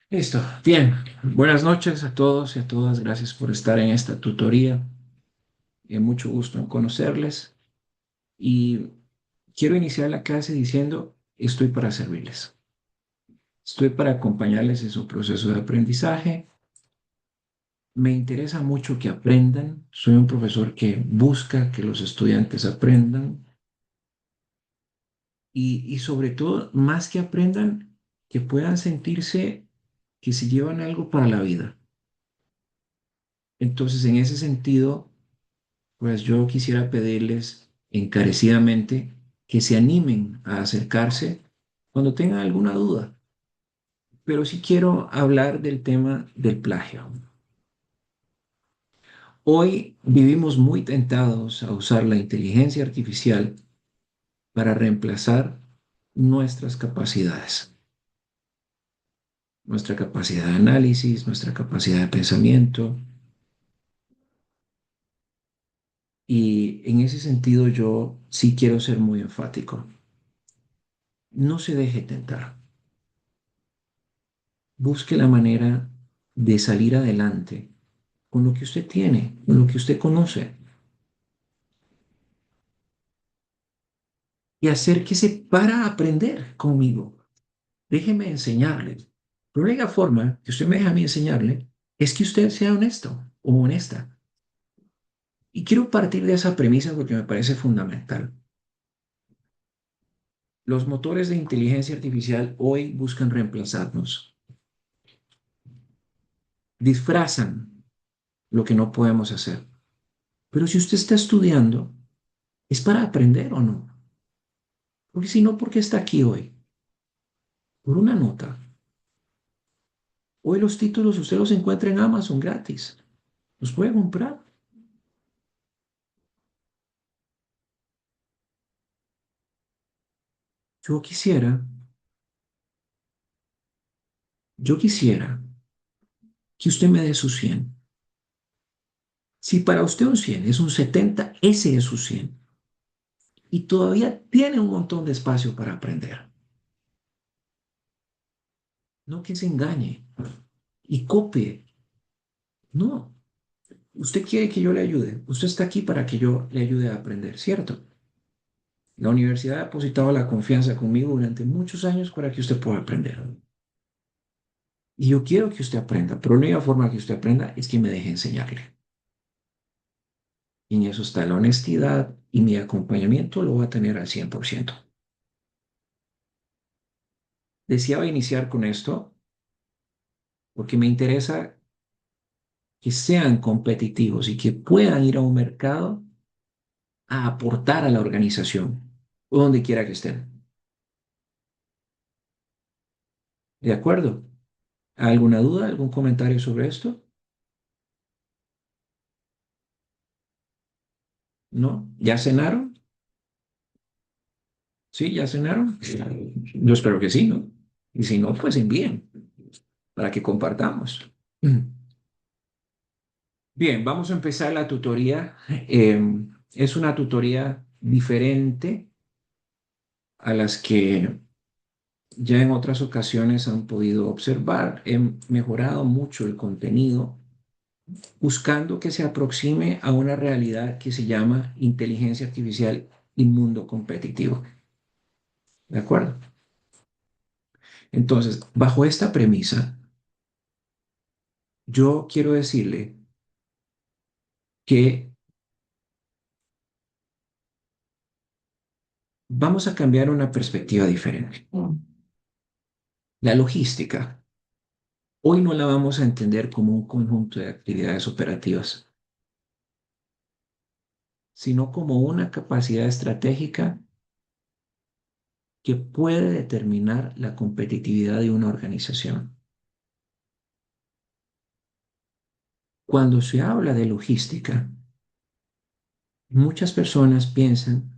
Listo. Bien. Buenas noches a todos y a todas. Gracias por estar en esta tutoría. Mucho gusto en conocerles. Y quiero iniciar la clase diciendo, estoy para servirles. Estoy para acompañarles en su proceso de aprendizaje. Me interesa mucho que aprendan. Soy un profesor que busca que los estudiantes aprendan y sobre todo, más que aprendan, que puedan sentirse que se llevan algo para la vida. Entonces, en ese sentido, pues yo quisiera pedirles encarecidamente que se animen a acercarse cuando tengan alguna duda, pero sí quiero hablar del tema del plagio. Hoy vivimos muy tentados a usar la inteligencia artificial para reemplazar nuestras capacidades, nuestra capacidad de análisis, nuestra capacidad de pensamiento. Y en ese sentido yo sí quiero ser muy enfático. No se deje tentar. Busque la manera de salir adelante con lo que usted tiene, con lo que usted conoce, y acérquese para aprender conmigo. Déjeme enseñarle. La única forma que usted me deja a mí enseñarle es que usted sea honesto o honesta. Y quiero partir de esa premisa porque me parece fundamental. Los motores de inteligencia artificial hoy buscan reemplazarnos, disfrazan lo que no podemos hacer. Pero si usted está estudiando, ¿es para aprender o no? Porque si no, ¿por qué está aquí hoy? Por una nota. Hoy los títulos usted los encuentra en Amazon gratis. Los puede comprar. Yo quisiera, yo quisiera que usted me dé su 100. Si para usted un 100 es un 70, ese es su 100. Y todavía tiene un montón de espacio para aprender. No que se engañe y copie. No. Usted quiere que yo le ayude. Usted está aquí para que yo le ayude a aprender, ¿cierto? La universidad ha depositado la confianza conmigo durante muchos años para que usted pueda aprender. Y yo quiero que usted aprenda, pero la única forma que usted aprenda es que me deje enseñarle. Y en eso está la honestidad y mi acompañamiento lo va a tener al 100%. Deseaba iniciar con esto porque me interesa que sean competitivos y que puedan ir a un mercado a aportar a la organización o donde quiera que estén. ¿De acuerdo? ¿Alguna duda, algún comentario sobre esto? ¿No? ¿Ya cenaron? ¿Sí? ¿Ya cenaron? Yo espero que sí, ¿no? Y si no, pues envíen para que compartamos. Bien, vamos a empezar la tutoría. Es una tutoría diferente a las que ya en otras ocasiones han podido observar. He mejorado mucho el contenido buscando que se aproxime a una realidad que se llama inteligencia artificial y mundo competitivo. ¿De acuerdo? Entonces, bajo esta premisa, yo quiero decirle que vamos a cambiar una perspectiva diferente. La logística, hoy no la vamos a entender como un conjunto de actividades operativas, sino como una capacidad estratégica que puede determinar la competitividad de una organización. Cuando se habla de logística, muchas personas piensan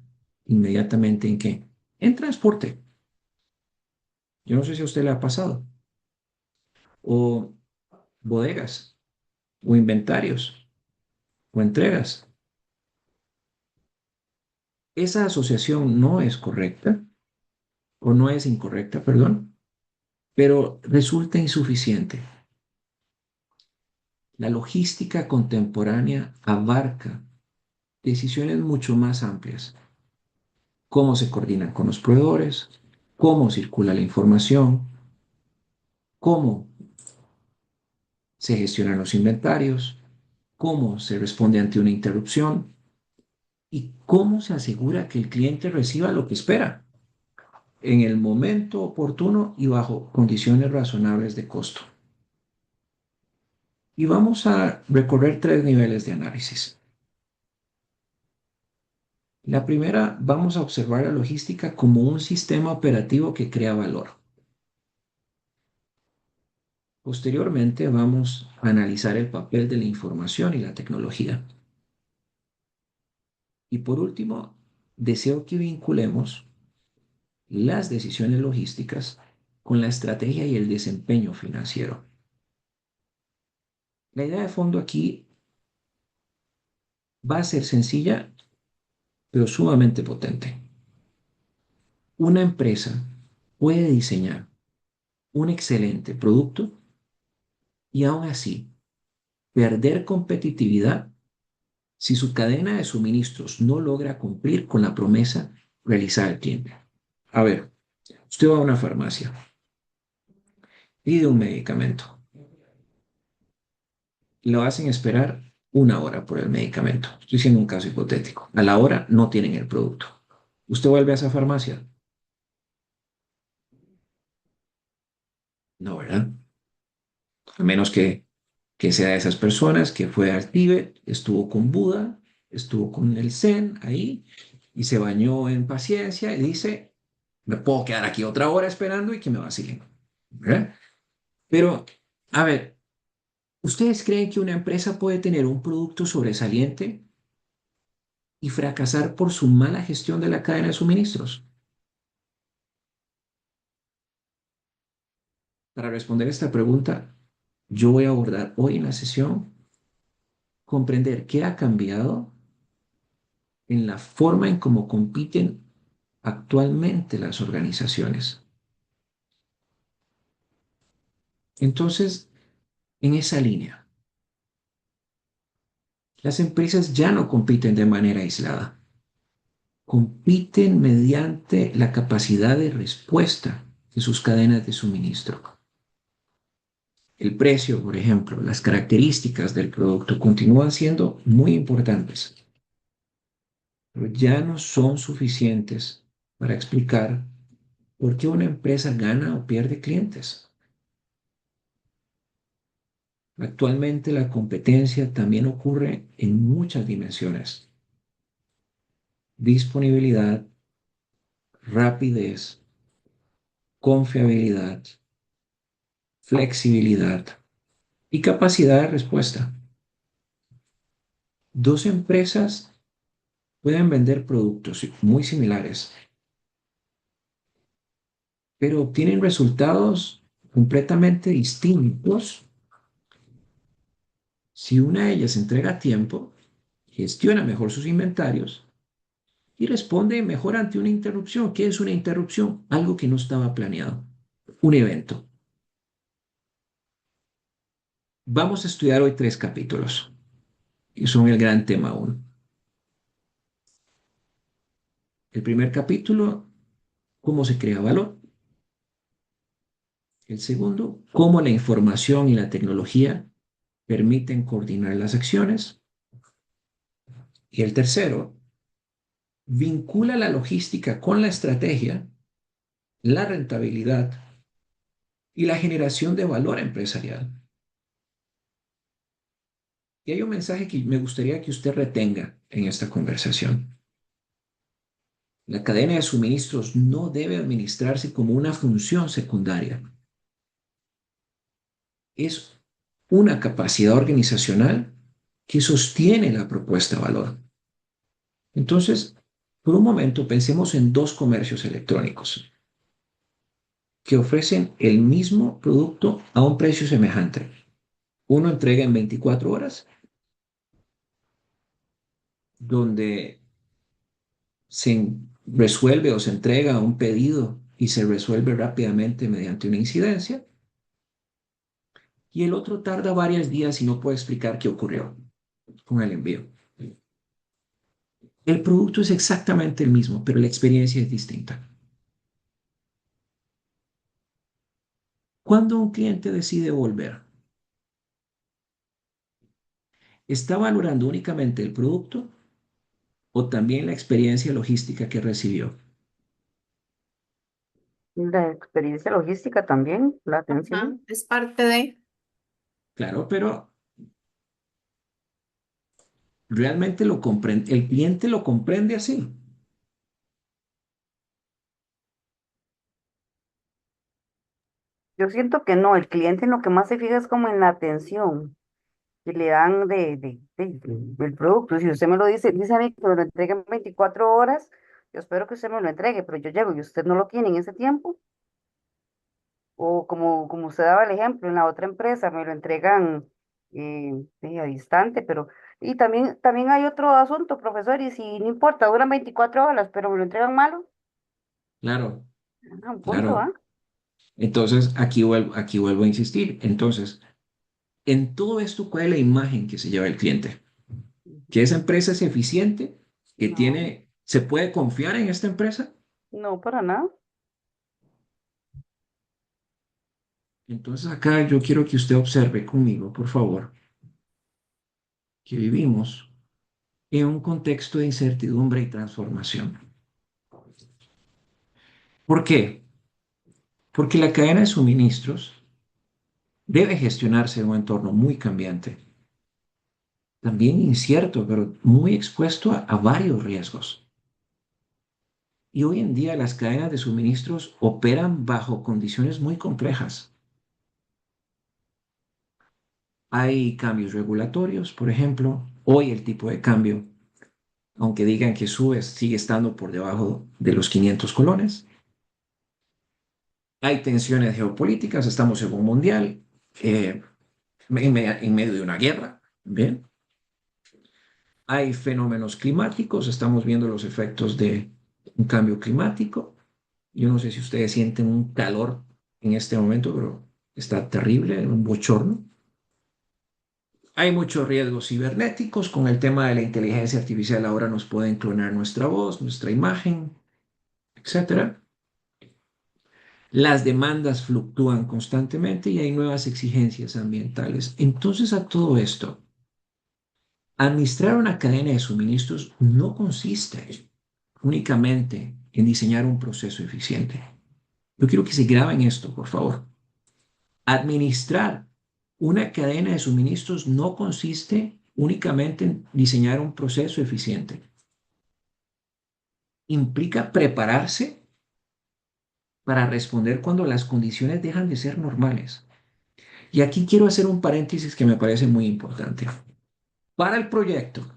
inmediatamente en qué? En transporte. Yo no sé si a usted le ha pasado. O bodegas, o inventarios, o entregas. Esa asociación no es correcta, o no es incorrecta, perdón, pero resulta insuficiente. La logística contemporánea abarca decisiones mucho más amplias. Cómo se coordinan con los proveedores, cómo circula la información, cómo se gestionan los inventarios, cómo se responde ante una interrupción y cómo se asegura que el cliente reciba lo que espera en el momento oportuno y bajo condiciones razonables de costo. Y vamos a recorrer tres niveles de análisis. La primera, vamos a observar la logística como un sistema operativo que crea valor. Posteriormente, vamos a analizar el papel de la información y la tecnología. Y por último, deseo que vinculemos las decisiones logísticas con la estrategia y el desempeño financiero. La idea de fondo aquí va a ser sencilla, pero sumamente potente. Una empresa puede diseñar un excelente producto y aún así perder competitividad si su cadena de suministros no logra cumplir con la promesa realizada al cliente. A ver, usted va a una farmacia, pide un medicamento, lo hacen esperar una hora por el medicamento. Estoy diciendo un caso hipotético. A la hora no tienen el producto. Usted vuelve a esa farmacia. No, ¿verdad? A menos que sea de esas personas que fue al Tíbet, estuvo con Buda, estuvo con el Zen ahí y se bañó en paciencia y dice, me puedo quedar aquí otra hora esperando y que me vacilen, ¿verdad? Pero, a ver, ¿ustedes creen que una empresa puede tener un producto sobresaliente y fracasar por su mala gestión de la cadena de suministros? Para responder esta pregunta, yo voy a abordar hoy en la sesión comprender qué ha cambiado en la forma en cómo compiten actualmente las organizaciones. Entonces, en esa línea, las empresas ya no compiten de manera aislada, compiten mediante la capacidad de respuesta de sus cadenas de suministro. El precio, por ejemplo, las características del producto continúan siendo muy importantes, pero ya no son suficientes para explicar por qué una empresa gana o pierde clientes. Actualmente la competencia también ocurre en muchas dimensiones: disponibilidad, rapidez, confiabilidad, flexibilidad y capacidad de respuesta. Dos empresas pueden vender productos muy similares, pero obtienen resultados completamente distintos si una de ellas entrega a tiempo, gestiona mejor sus inventarios y responde mejor ante una interrupción. ¿Qué es una interrupción? Algo que no estaba planeado, un evento. Vamos a estudiar hoy tres capítulos y son el gran tema uno. El primer capítulo, cómo se crea valor. El segundo, cómo la información y la tecnología permiten coordinar las acciones. Y el tercero, vincula la logística con la estrategia, la rentabilidad y la generación de valor empresarial. Y hay un mensaje que me gustaría que usted retenga en esta conversación. La cadena de suministros no debe administrarse como una función secundaria. Es una capacidad organizacional que sostiene la propuesta de valor. Entonces, por un momento pensemos en dos comercios electrónicos que ofrecen el mismo producto a un precio semejante. Uno entrega en 24 horas, donde se resuelve o se entrega un pedido y se resuelve rápidamente mediante una incidencia, y el otro tarda varios días y no puede explicar qué ocurrió con el envío. El producto es exactamente el mismo, pero la experiencia es distinta. Cuando un cliente decide volver, ¿está valorando únicamente el producto o también la experiencia logística que recibió? La experiencia logística también, la Ajá, atención. es parte de. Claro, pero realmente lo comprende, el cliente lo comprende así. Yo siento que no, el cliente en lo que más se fija es como en la atención que le dan del producto. Si usted me lo dice a mí que me lo entregue en 24 horas, yo espero que usted me lo entregue, pero yo llego y usted no lo tiene en ese tiempo. O como usted daba el ejemplo, en la otra empresa me lo entregan sí, a distante, pero... Y también hay otro asunto, profesor, y si no importa, duran 24 horas, pero me lo entregan malo, Claro, un punto, claro. ¿ah? Entonces, aquí vuelvo a insistir. Entonces, en todo esto, ¿cuál es la imagen que se lleva el cliente? Que esa empresa es eficiente, que No, tiene, se puede confiar en esta empresa. no, para nada. Entonces, acá yo quiero que usted observe conmigo, por favor, que vivimos en un contexto de incertidumbre y transformación. ¿Por qué? Porque la cadena de suministros debe gestionarse en un entorno muy cambiante, también incierto, pero muy expuesto a varios riesgos. Y hoy en día las cadenas de suministros operan bajo condiciones muy complejas. Hay cambios regulatorios, por ejemplo. Hoy el tipo de cambio, aunque digan que sube, sigue estando por debajo de los 500 colones. Hay tensiones geopolíticas, estamos en un mundial, eh, en medio de una guerra, ¿bien? Hay fenómenos climáticos, estamos viendo los efectos de un cambio climático. Yo no sé si ustedes sienten un calor en este momento, pero está terrible, un bochorno. Hay muchos riesgos cibernéticos con el tema de la inteligencia artificial. Ahora nos pueden clonar nuestra voz, nuestra imagen, etcétera. Las demandas fluctúan constantemente y hay nuevas exigencias ambientales. Entonces, a todo esto, administrar una cadena de suministros no consiste únicamente en diseñar un proceso eficiente. Yo quiero que se graben esto, por favor. Administrar una cadena de suministros no consiste únicamente en diseñar un proceso eficiente. Implica prepararse para responder cuando las condiciones dejan de ser normales. Y aquí quiero hacer un paréntesis que me parece muy importante. Para el proyecto,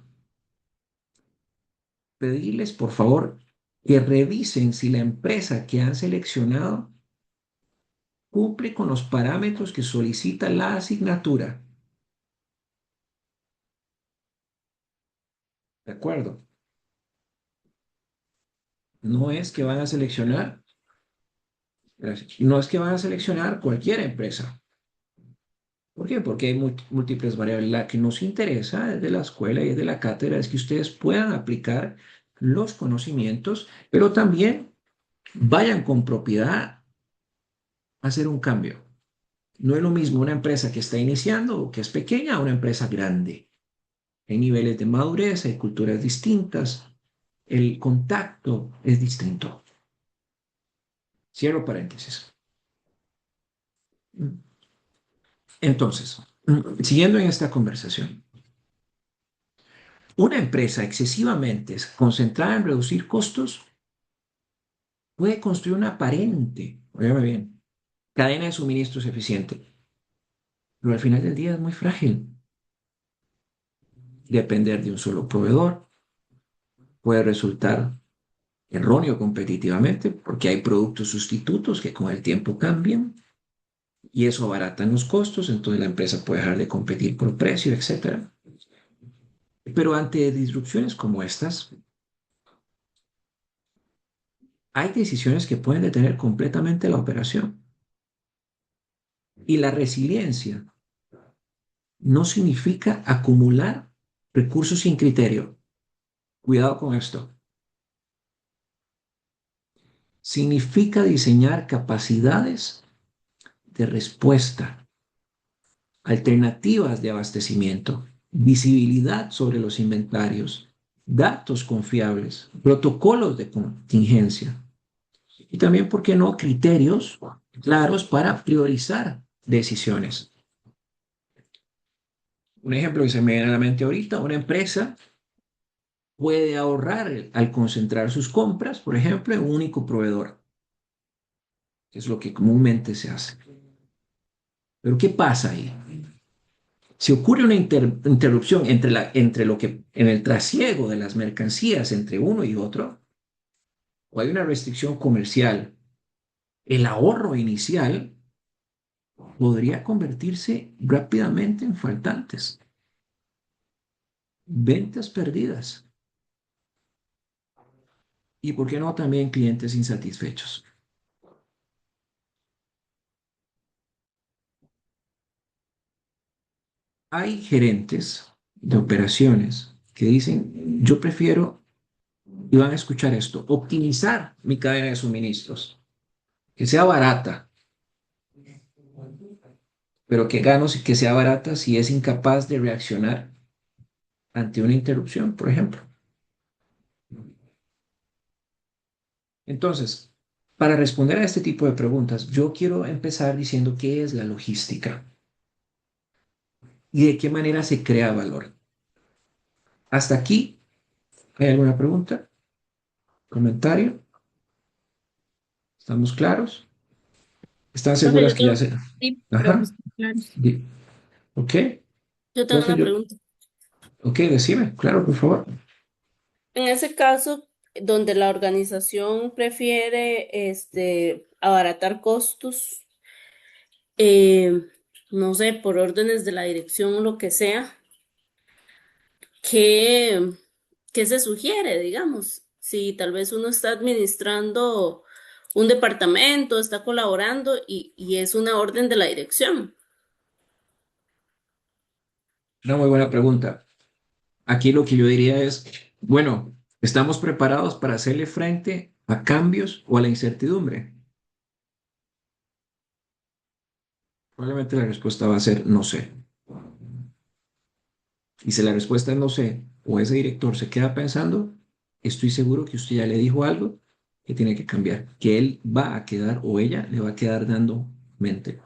pedirles por favor que revisen si la empresa que han seleccionado cumple con los parámetros que solicita la asignatura. ¿De acuerdo? No es que van a seleccionar, gracias, no es que van a seleccionar cualquier empresa. ¿Por qué? Porque hay múltiples variables. La que nos interesa desde la escuela y desde la cátedra es que ustedes puedan aplicar los conocimientos, pero también vayan con propiedad a hacer un cambio. No es lo mismo una empresa que está iniciando o que es pequeña a una empresa grande. Hay niveles de madurez, hay culturas distintas, el contacto es distinto. Cierro paréntesis. Entonces, siguiendo en esta conversación, una empresa excesivamente concentrada en reducir costos puede construir una aparente, óigame bien, cadena de suministros eficiente, pero al final del día es muy frágil. Depender de un solo proveedor puede resultar erróneo competitivamente porque hay productos sustitutos que con el tiempo cambian y eso abarata los costos, entonces la empresa puede dejar de competir por precio, etcétera. Pero ante disrupciones como estas, hay decisiones que pueden detener completamente la operación. Y la resiliencia no significa acumular recursos sin criterio. Cuidado con esto. Significa diseñar capacidades de respuesta, alternativas de abastecimiento, visibilidad sobre los inventarios, datos confiables, protocolos de contingencia y también, ¿por qué no?, criterios claros para priorizar decisiones. Un ejemplo que se me viene a la mente ahorita: una empresa puede ahorrar al concentrar sus compras, por ejemplo, en un único proveedor, que es lo que comúnmente se hace. Pero ¿qué pasa ahí? Si ocurre una interrupción entre lo que en el trasiego de las mercancías entre uno y otro, o hay una restricción comercial, el ahorro inicial podría convertirse rápidamente en faltantes, ventas perdidas y, ¿por qué no?, también clientes insatisfechos. Hay gerentes de operaciones que dicen: yo prefiero, y van a escuchar esto, optimizar mi cadena de suministros, que sea barata, pero que gano que sea barata si es incapaz de reaccionar ante una interrupción, por ejemplo. Entonces, para responder a este tipo de preguntas, yo quiero empezar diciendo qué es la logística y de qué manera se crea valor. Hasta aquí, ¿hay alguna pregunta? ¿Comentario? ¿Estamos claros? ¿Están Profe, seguras que ya se... sí, creo que Ajá. está claro. Ok. Yo tengo Profe, una yo... pregunta. Ok, decime, claro, por favor. En ese caso, donde la organización prefiere abaratar costos, eh, no sé, por órdenes de la dirección o lo que sea, ¿qué, qué se sugiere, digamos? Si tal vez uno está administrando un departamento, está colaborando y es una orden de la dirección. Una muy buena pregunta. Aquí lo que yo diría es, bueno, ¿estamos preparados para hacerle frente a cambios o a la incertidumbre? Probablemente la respuesta va a ser no sé. Y si la respuesta es no sé, o ese director se queda pensando, estoy seguro que usted ya le dijo algo que tiene que cambiar, que él va a quedar o ella le va a quedar dando mente.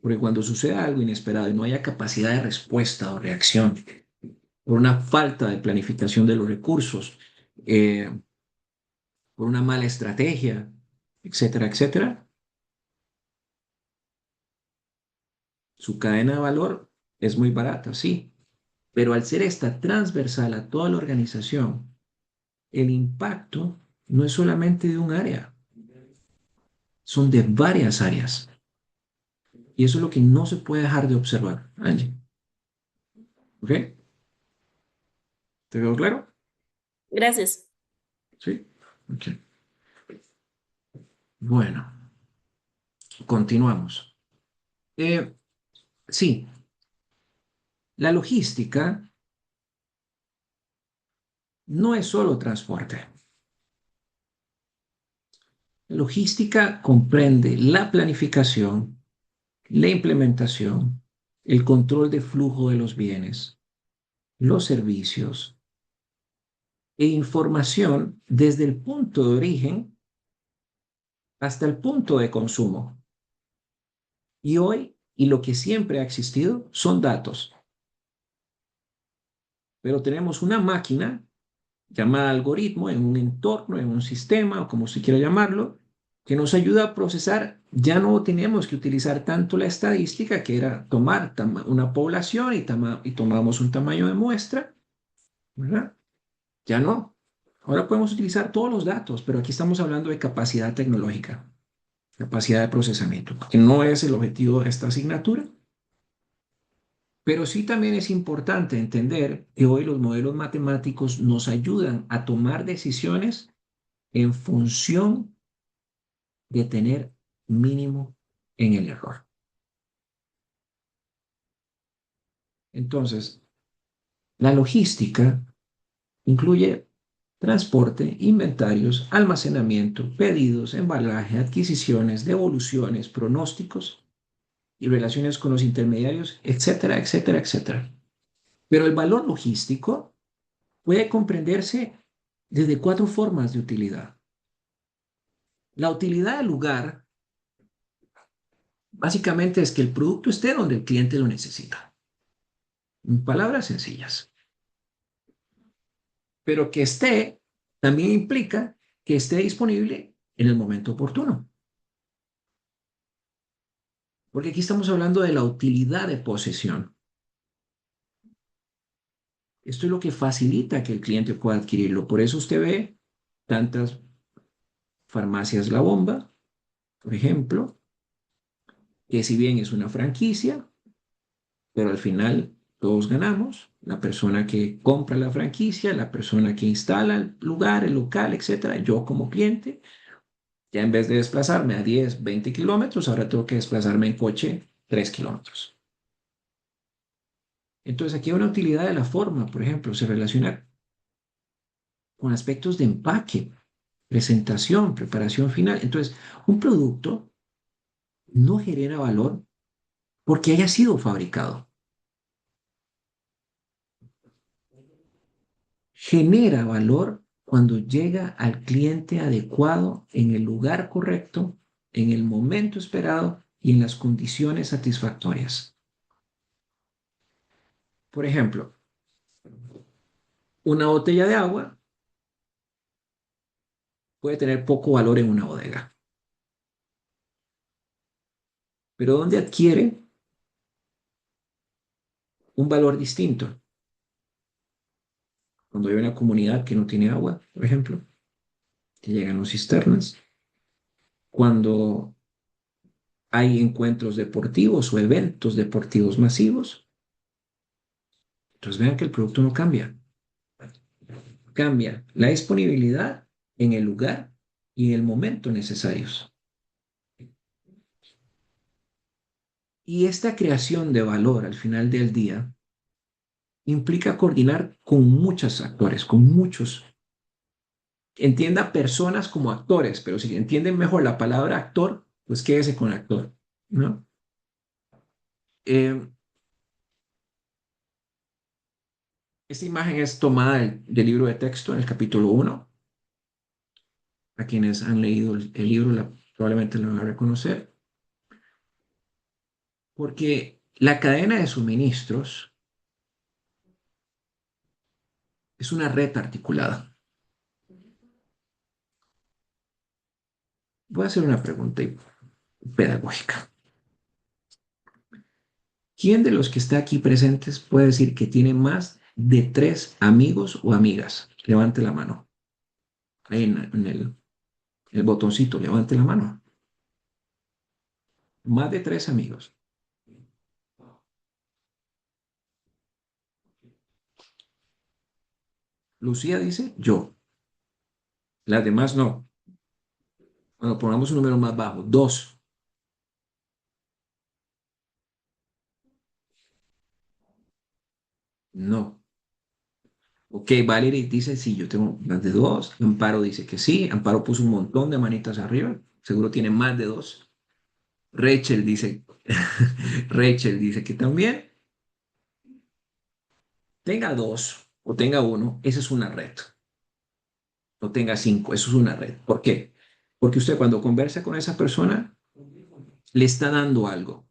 Porque cuando suceda algo inesperado y no haya capacidad de respuesta o reacción, por una falta de planificación de los recursos, eh, por una mala estrategia, etcétera, etcétera, su cadena de valor es muy barata, sí, pero al ser esta transversal a toda la organización, el impacto no es solamente de un área, son de varias áreas. Y eso es lo que no se puede dejar de observar, Angie. ¿Ok? ¿Te quedó claro? Gracias. Sí. Ok. Bueno, continuamos. Eh, sí, la logística no es solo transporte. La logística comprende la planificación, la implementación, el control de flujo de los bienes, los servicios e información desde el punto de origen hasta el punto de consumo. Y hoy, y lo que siempre ha existido, son datos. Pero tenemos una máquina llamada algoritmo en un entorno, en un sistema, o como se quiera llamarlo, que nos ayuda a procesar. Ya no tenemos que utilizar tanto la estadística, que era tomar una población y tomamos un tamaño de muestra, ¿verdad? Ya no. Ahora podemos utilizar todos los datos, pero aquí estamos hablando de capacidad tecnológica, capacidad de procesamiento, que no es el objetivo de esta asignatura. Pero sí, también es importante entender que hoy los modelos matemáticos nos ayudan a tomar decisiones en función de tener mínimo en el error. Entonces, la logística incluye transporte, inventarios, almacenamiento, pedidos, embalaje, adquisiciones, devoluciones, pronósticos y relaciones con los intermediarios, etcétera, etcétera, etcétera. Pero el valor logístico puede comprenderse desde 4 formas de utilidad. La utilidad del lugar básicamente es que el producto esté donde el cliente lo necesita. En palabras sencillas. Pero que esté también implica que esté disponible en el momento oportuno. Porque aquí estamos hablando de la utilidad de posesión. Esto es lo que facilita que el cliente pueda adquirirlo. Por eso usted ve tantas farmacias La Bomba, por ejemplo, que si bien es una franquicia, pero al final todos ganamos. La persona que compra la franquicia, la persona que instala el lugar, el local, etcétera. Yo como cliente, ya en vez de desplazarme a 10, 20 kilómetros, ahora tengo que desplazarme en coche 3 kilómetros. Entonces aquí hay una utilidad de la forma, por ejemplo, se relaciona con aspectos de empaque, presentación, preparación final. Entonces, un producto no genera valor porque haya sido fabricado. Genera valor cuando llega al cliente adecuado en el lugar correcto, en el momento esperado y en las condiciones satisfactorias. Por ejemplo, una botella de agua puede tener poco valor en una bodega, pero ¿dónde adquiere un valor distinto? Cuando hay una comunidad que no tiene agua, por ejemplo, que llegan los cisternas, cuando hay encuentros deportivos o eventos deportivos masivos, entonces vean que el producto no cambia. Cambia la disponibilidad en el lugar y en el momento necesarios. Y esta creación de valor al final del día implica coordinar con muchos actores, con muchos. Entienda personas como actores, pero si entienden mejor la palabra actor, pues quédese con actor, ¿no? Eh, Esta imagen es tomada del libro de texto en el capítulo 1. A quienes han leído el libro probablemente lo van a reconocer, porque la cadena de suministros es una red articulada. Voy a hacer una pregunta pedagógica. ¿Quién de los que está aquí presentes puede decir que tiene más de 3 amigos o amigas? Levante la mano. Ahí en el botoncito, levante la mano. Más de 3 amigos. Lucía dice yo. Las demás no. Bueno, pongamos un número más bajo. 2. No. Ok, Valerie dice sí, yo tengo más de 2. Amparo dice que sí. Amparo puso un montón de manitas arriba. Seguro tiene más de 2. Rachel dice, Rachel dice que también. Tenga 2 o tenga 1, esa es una red. O tenga 5, eso es una red. ¿Por qué? Porque usted cuando conversa con esa persona, le está dando algo.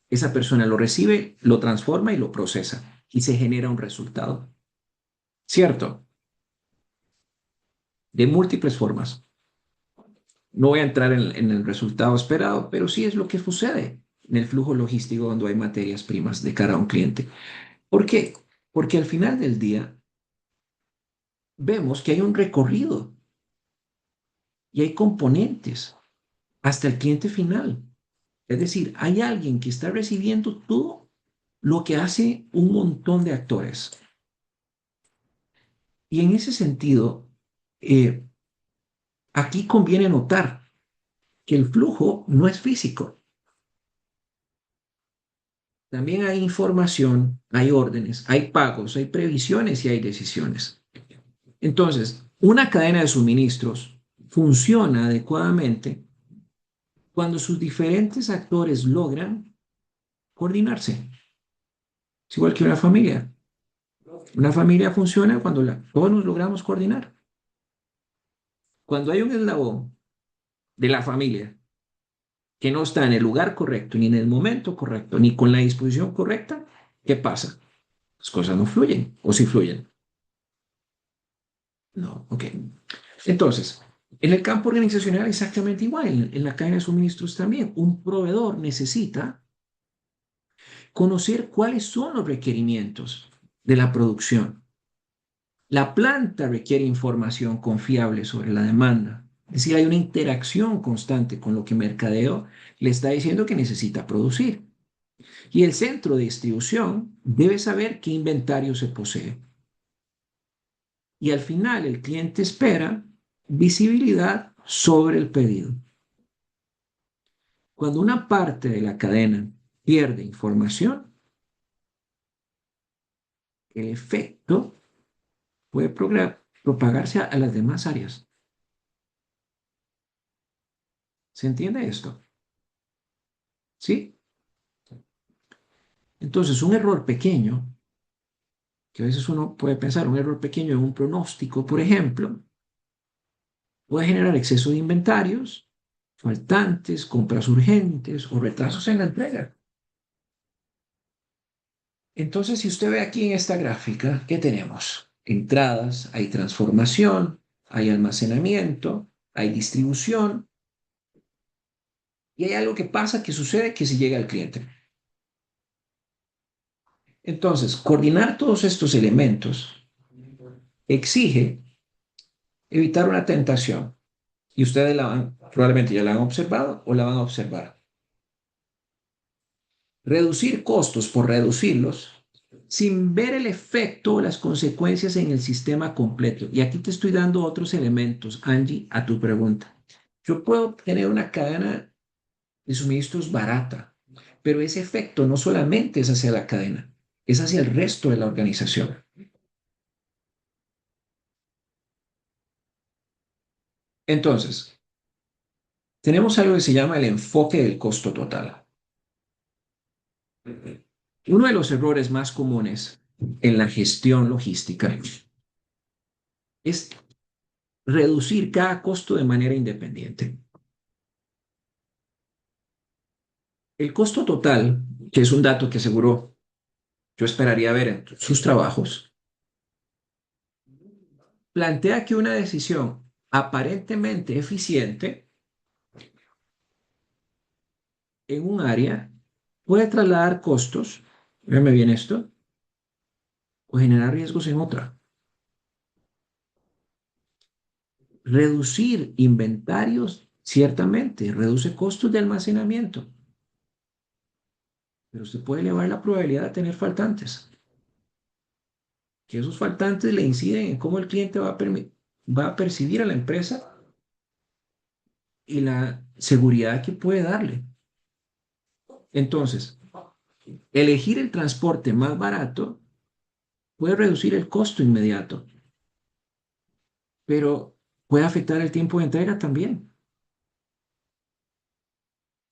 Esa persona lo recibe, lo transforma y lo procesa. Y se genera un resultado. ¿Cierto? De múltiples formas. No voy a entrar en el resultado esperado, pero sí es lo que sucede en el flujo logístico cuando hay materias primas de cara a un cliente. ¿Por qué? Porque al final del día vemos que hay un recorrido y hay componentes hasta el cliente final. Es decir, hay alguien que está recibiendo todo lo que hace un montón de actores. Y en ese sentido, eh, Aquí conviene notar que el flujo no es físico. También hay información, hay órdenes, hay pagos, hay previsiones y hay decisiones. Entonces, una cadena de suministros funciona adecuadamente cuando sus diferentes actores logran coordinarse. Es igual que una familia. Una familia funciona cuando todos nos logramos coordinar. Cuando hay un eslabón de la familia que no está en el lugar correcto, ni en el momento correcto, ni con la disposición correcta, ¿qué pasa? Las cosas no fluyen, o si fluyen. No, ok. Entonces, en el campo organizacional exactamente igual, en la cadena de suministros también. Un proveedor necesita conocer cuáles son los requerimientos de la producción. La planta requiere información confiable sobre la demanda. Es decir, hay una interacción constante con lo que mercadeo le está diciendo que necesita producir. Y el centro de distribución debe saber qué inventario se posee. Y al final el cliente espera visibilidad sobre el pedido. Cuando una parte de la cadena pierde información, el efecto puede propagarse a las demás áreas. ¿Se entiende esto? ¿Sí? Entonces, un error pequeño, que a veces uno puede pensar, un error pequeño en un pronóstico, por ejemplo, puede generar exceso de inventarios, faltantes, compras urgentes o retrasos en la entrega. Entonces, si usted ve aquí en esta gráfica, ¿qué tenemos? Entradas, hay transformación, hay almacenamiento, hay distribución y hay algo que pasa, que sucede, que se llega al cliente. Entonces, coordinar todos estos elementos exige evitar una tentación y ustedes probablemente ya la han observado o la van a observar. Reducir costos por reducirlos sin ver el efecto o las consecuencias en el sistema completo. Y aquí te estoy dando otros elementos, Angie, a tu pregunta. Yo puedo tener una cadena de suministros barata, pero ese efecto no solamente es hacia la cadena, es hacia el resto de la organización. Entonces, tenemos algo que se llama el enfoque del costo total. Uno de los errores más comunes en la gestión logística es reducir cada costo de manera independiente. El costo total, que es un dato que seguro yo esperaría ver en sus trabajos, plantea que una decisión aparentemente eficiente en un área puede trasladar costos, véanme bien esto, o generar riesgos en otra. Reducir inventarios, ciertamente, reduce costos de almacenamiento, pero usted puede elevar la probabilidad de tener faltantes. Que esos faltantes le inciden en cómo el cliente va a percibir a la empresa y la seguridad que puede darle. Entonces, elegir el transporte más barato puede reducir el costo inmediato, pero puede afectar el tiempo de entrega también.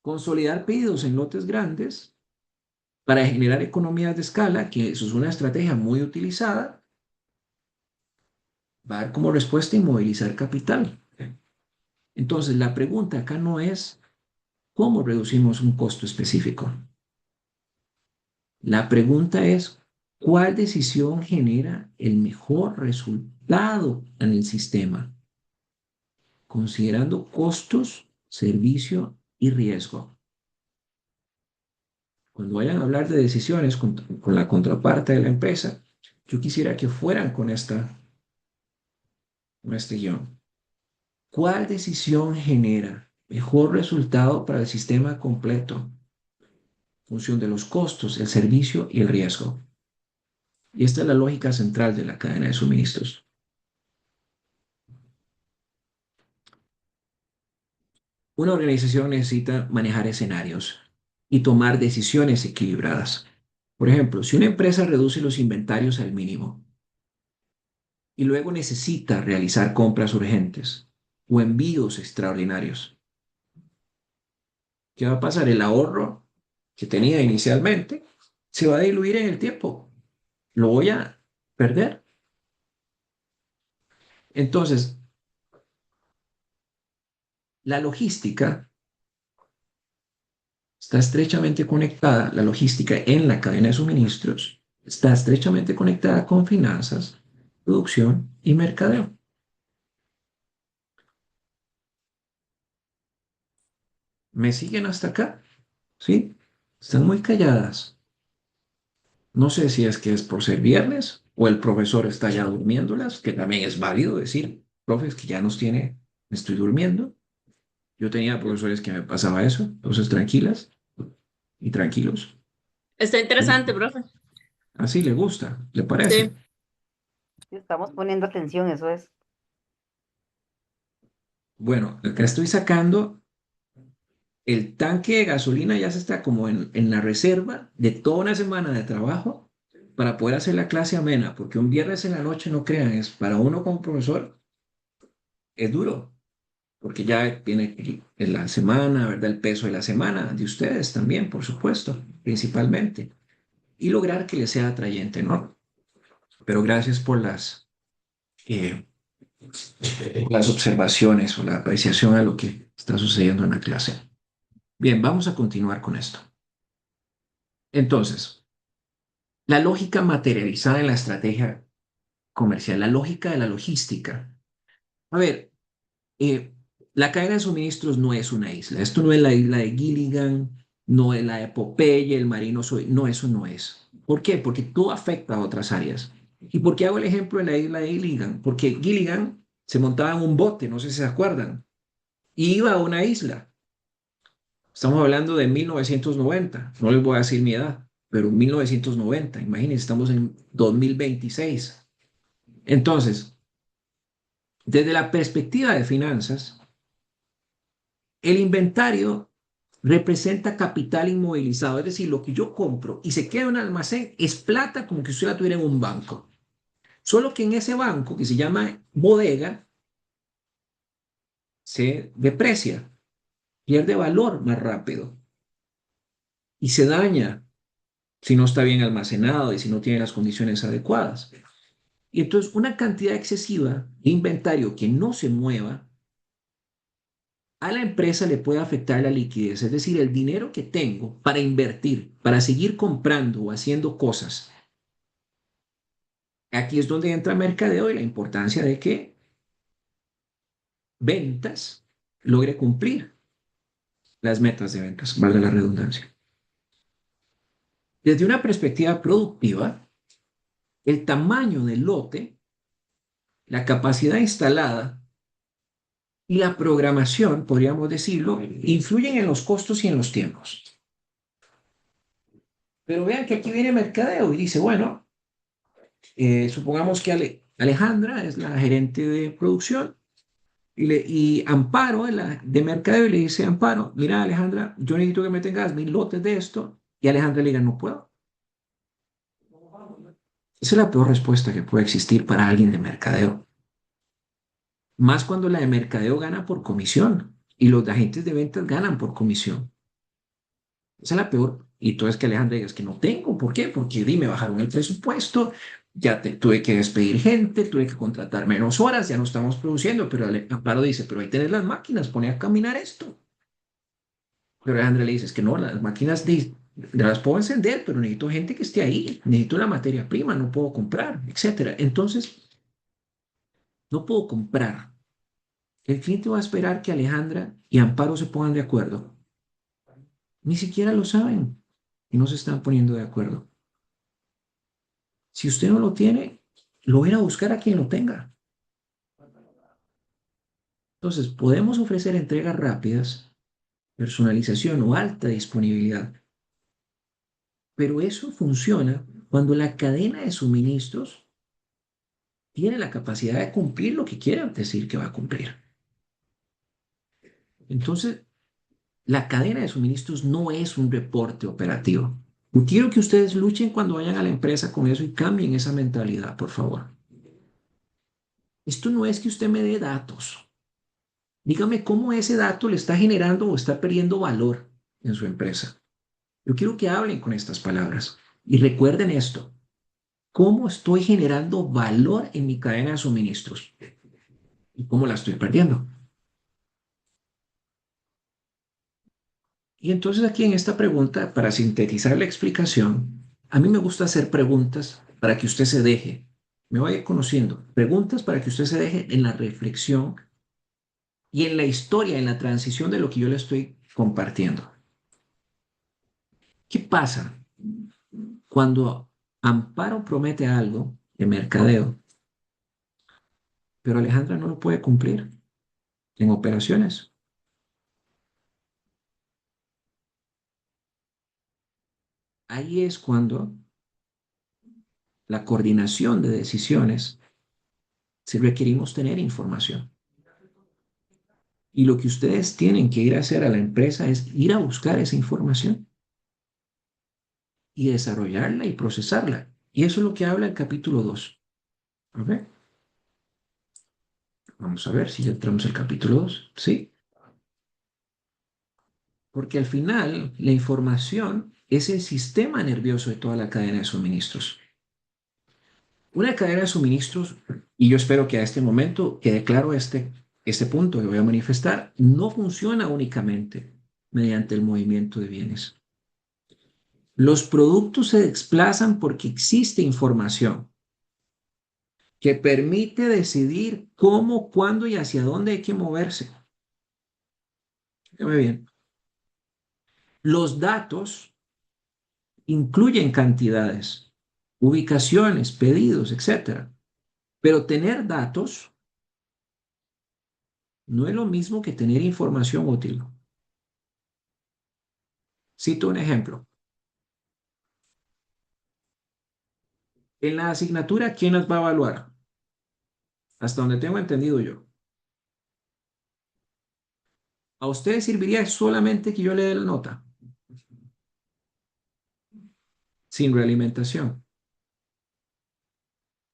Consolidar pedidos en lotes grandes para generar economías de escala, que eso es una estrategia muy utilizada, va a dar como respuesta inmovilizar capital. Entonces, la pregunta acá no es cómo reducimos un costo específico. La pregunta es, ¿cuál decisión genera el mejor resultado en el sistema? Considerando costos, servicio y riesgo. Cuando vayan a hablar de decisiones con la contraparte de la empresa, yo quisiera que fueran con este guión. ¿Cuál decisión genera mejor resultado para el sistema completo? En función de los costos, el servicio y el riesgo. Y esta es la lógica central de la cadena de suministros. Una organización necesita manejar escenarios y tomar decisiones equilibradas. Por ejemplo, si una empresa reduce los inventarios al mínimo y luego necesita realizar compras urgentes o envíos extraordinarios, ¿qué va a pasar? El ahorro que tenía inicialmente se va a diluir en el tiempo. Lo voy a perder. Entonces, la logística está estrechamente conectada, la logística en la cadena de suministros está estrechamente conectada con finanzas, producción y mercadeo. ¿Me siguen hasta acá? ¿Sí? Están muy calladas. No sé si es que es por ser viernes o el profesor está ya durmiéndolas, que también es válido decir, profes, que ya nos tiene, me estoy durmiendo. Yo tenía profesores que me pasaba eso, entonces tranquilas y tranquilos. Está interesante, profe. Así le gusta, ¿le Sí. parece? Sí, estamos poniendo atención, eso es. Bueno, acá estoy sacando el tanque de gasolina, ya se está como en la reserva de toda una semana de trabajo para poder hacer la clase amena, porque un viernes en la noche, no crean, es para uno como profesor, es duro, porque ya tiene la semana, ¿verdad? El peso de la semana, de ustedes también, por supuesto, principalmente, y lograr que les sea atrayente, ¿no? Pero gracias eh, por las observaciones o la apreciación a lo que está sucediendo en la clase. Bien, vamos a continuar con esto. Entonces, la lógica materializada en la estrategia comercial, la lógica de la logística. A ver, eh, la cadena de suministros no es una isla. Esto no es la isla de Gilligan, no es la de Popeye, el marino soy. No, eso no es. ¿Por qué? Porque todo afecta a otras áreas. ¿Y por qué hago el ejemplo de la isla de Gilligan? Porque Gilligan se montaba en un bote, no sé si se acuerdan, y iba a una isla. Estamos hablando de 1990. No les voy a decir mi edad, pero 1990. Imagínense, estamos en 2026. Entonces, desde la perspectiva de finanzas, el inventario representa capital inmovilizado, es decir, lo que yo compro y se queda en un almacén es plata como que usted la tuviera en un banco. Solo que en ese banco, que se llama bodega, se deprecia, pierde valor más rápido y se daña si no está bien almacenado y si no tiene las condiciones adecuadas. Y entonces una cantidad excesiva de inventario que no se mueva a la empresa le puede afectar la liquidez, es decir, el dinero que tengo para invertir, para seguir comprando o haciendo cosas. Aquí es donde entra mercadeo y la importancia de que ventas logre cumplir las metas de ventas, valga la redundancia. Desde una perspectiva productiva, el tamaño del lote, la capacidad instalada y la programación, podríamos decirlo, influyen en los costos y en los tiempos. Pero vean que aquí viene mercadeo y dice, bueno, supongamos que Alejandra es la gerente de producción y Amparo de mercadeo y le dice, Amparo, mira Alejandra, yo necesito que me tengas 1000 lotes de esto y Alejandra le diga, no puedo. Esa es la peor respuesta que puede existir para alguien de mercadeo. Más cuando la de mercadeo gana por comisión y los agentes de ventas ganan por comisión. Esa es la peor. Y tú es que Alejandra digas que no tengo. ¿Por qué? Porque dime, bajaron el presupuesto, tuve que despedir gente, tuve que contratar menos horas, ya no estamos produciendo. Pero Amparo dice, pero ahí tenés las máquinas, pone a caminar esto. Pero Alejandra le dice, es que no, las máquinas las puedo encender, pero necesito gente que esté ahí, necesito la materia prima, no puedo comprar, etcétera. Entonces, no puedo comprar. El cliente va a esperar que Alejandra y Amparo se pongan de acuerdo. Ni siquiera lo saben y no se están poniendo de acuerdo. Si usted no lo tiene, lo va a ir a buscar a quien lo tenga. Entonces, podemos ofrecer entregas rápidas, personalización o alta disponibilidad, pero eso funciona cuando la cadena de suministros tiene la capacidad de cumplir lo que quiere decir que va a cumplir. Entonces, La cadena de suministros no es un reporte operativo. Yo quiero que ustedes luchen cuando vayan a la empresa con eso y cambien esa mentalidad, por favor. Esto no es que usted me dé datos. Dígame cómo ese dato le está generando o está perdiendo valor en su empresa. Yo quiero que hablen con estas palabras y recuerden esto. ¿Cómo estoy generando valor en mi cadena de suministros? ¿Y cómo la estoy perdiendo? Y entonces aquí en esta pregunta, para sintetizar la explicación, a mí me gusta hacer preguntas para que usted se deje, me vaya conociendo, preguntas para que usted se deje en la reflexión y en la historia, en la transición de lo que yo le estoy compartiendo. ¿Qué pasa cuando Amparo promete algo de mercadeo, pero Alejandra no lo puede cumplir en operaciones? Ahí es cuando la coordinación de decisiones, si requerimos tener información. Y lo que ustedes tienen que ir a hacer a la empresa es ir a buscar esa información y desarrollarla y procesarla. Y eso es lo que habla el capítulo 2. ¿Ok? Vamos a ver si ya entramos al capítulo 2. Sí. Porque al final la información es el sistema nervioso de toda la cadena de suministros. Una cadena de suministros, y yo espero que a este momento quede claro este punto que voy a manifestar, no funciona únicamente mediante el movimiento de bienes. Los productos se desplazan porque existe información que permite decidir cómo, cuándo y hacia dónde hay que moverse. Fíjame bien. Los datos incluyen cantidades, ubicaciones, pedidos, etcétera. Pero tener datos no es lo mismo que tener información útil. Cito un ejemplo. En la asignatura, ¿quién las va a evaluar? Hasta donde tengo entendido yo. ¿A ustedes serviría solamente que yo le dé la nota? Sin realimentación.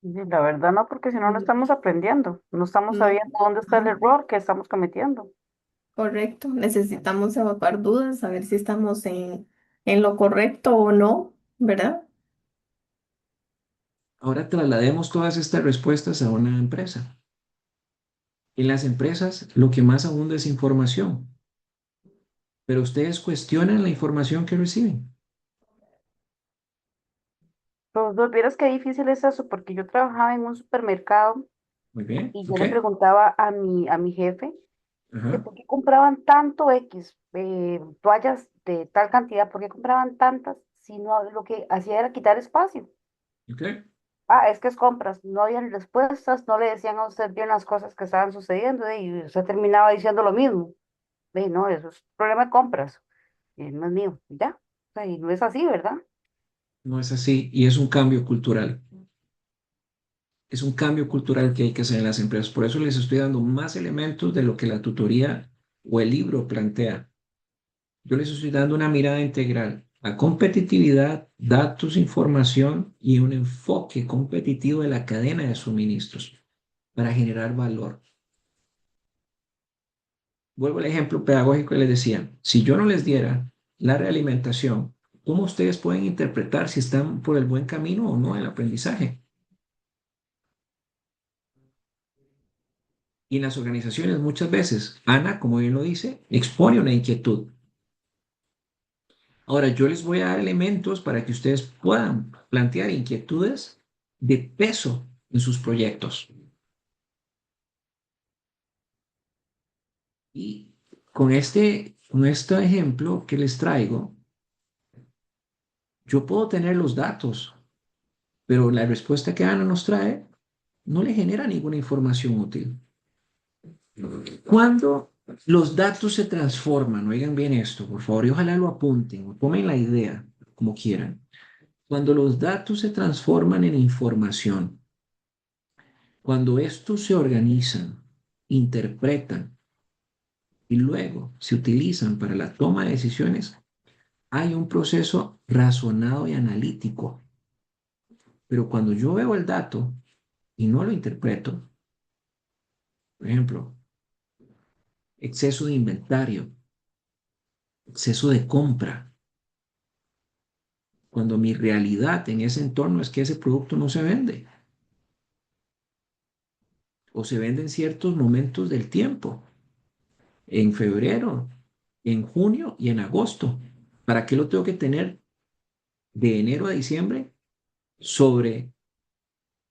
Y la verdad no, porque si no, no Mm, estamos aprendiendo, no estamos No, sabiendo dónde está el ajá, error que estamos cometiendo. correcto. Necesitamos evacuar dudas, saber si estamos en lo correcto o no, ¿verdad? Ahora traslademos todas estas respuestas a una empresa. En las empresas lo que más abunda es información, pero ustedes cuestionan la información que reciben. Pues vos vieras qué difícil es eso, porque yo trabajaba en un supermercado Muy bien, y yo ok. le preguntaba a mi jefe que Ajá, por qué compraban tanto X, toallas de tal cantidad, por qué compraban tantas, si no lo que hacía era quitar espacio. ok. Ah, es que es compras, no habían respuestas, no le decían a usted bien las cosas que estaban sucediendo y usted terminaba diciendo lo mismo. No, eso es problema de compras, no es mío, y ya. O sea, y no es así, ¿verdad? No es así y es un cambio cultural. Es un cambio cultural que hay que hacer en las empresas. Por eso les estoy dando más elementos de lo que la tutoría o el libro plantea. Yo les estoy dando una mirada integral a competitividad, datos, información y un enfoque competitivo de la cadena de suministros para generar valor. Vuelvo al ejemplo pedagógico que les decía. Si yo no les diera la realimentación, ¿cómo ustedes pueden interpretar si están por el buen camino o no en el aprendizaje? Y en las organizaciones muchas veces, Ana, como bien lo dice, expone una inquietud. Ahora, yo les voy a dar elementos para que ustedes puedan plantear inquietudes de peso en sus proyectos. Y con este ejemplo que les traigo, yo puedo tener los datos, pero la respuesta que Ana nos trae no le genera ninguna información útil. Cuando los datos se transforman, oigan bien esto, por favor, y ojalá lo apunten o tomen la idea como quieran. Cuando los datos se transforman en información, cuando estos se organizan, interpretan y luego se utilizan para la toma de decisiones, hay un proceso razonado y analítico. Pero cuando yo veo el dato y no lo interpreto, por ejemplo, exceso de inventario, exceso de compra, cuando mi realidad en ese entorno es que ese producto no se vende o se vende en ciertos momentos del tiempo, en febrero, en junio y en agosto. ¿Para qué lo tengo que tener de enero a diciembre sobre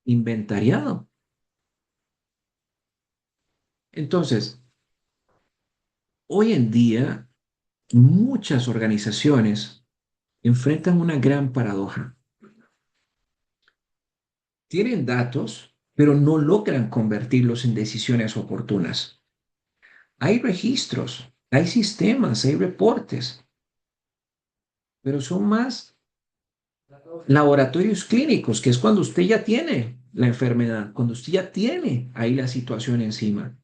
inventariado? Entonces, hoy en día, muchas organizaciones enfrentan una gran paradoja. Tienen datos, pero no logran convertirlos en decisiones oportunas. Hay registros, hay sistemas, hay reportes, pero son más laboratorios clínicos, que es cuando usted ya tiene la enfermedad, cuando usted ya tiene ahí la situación encima.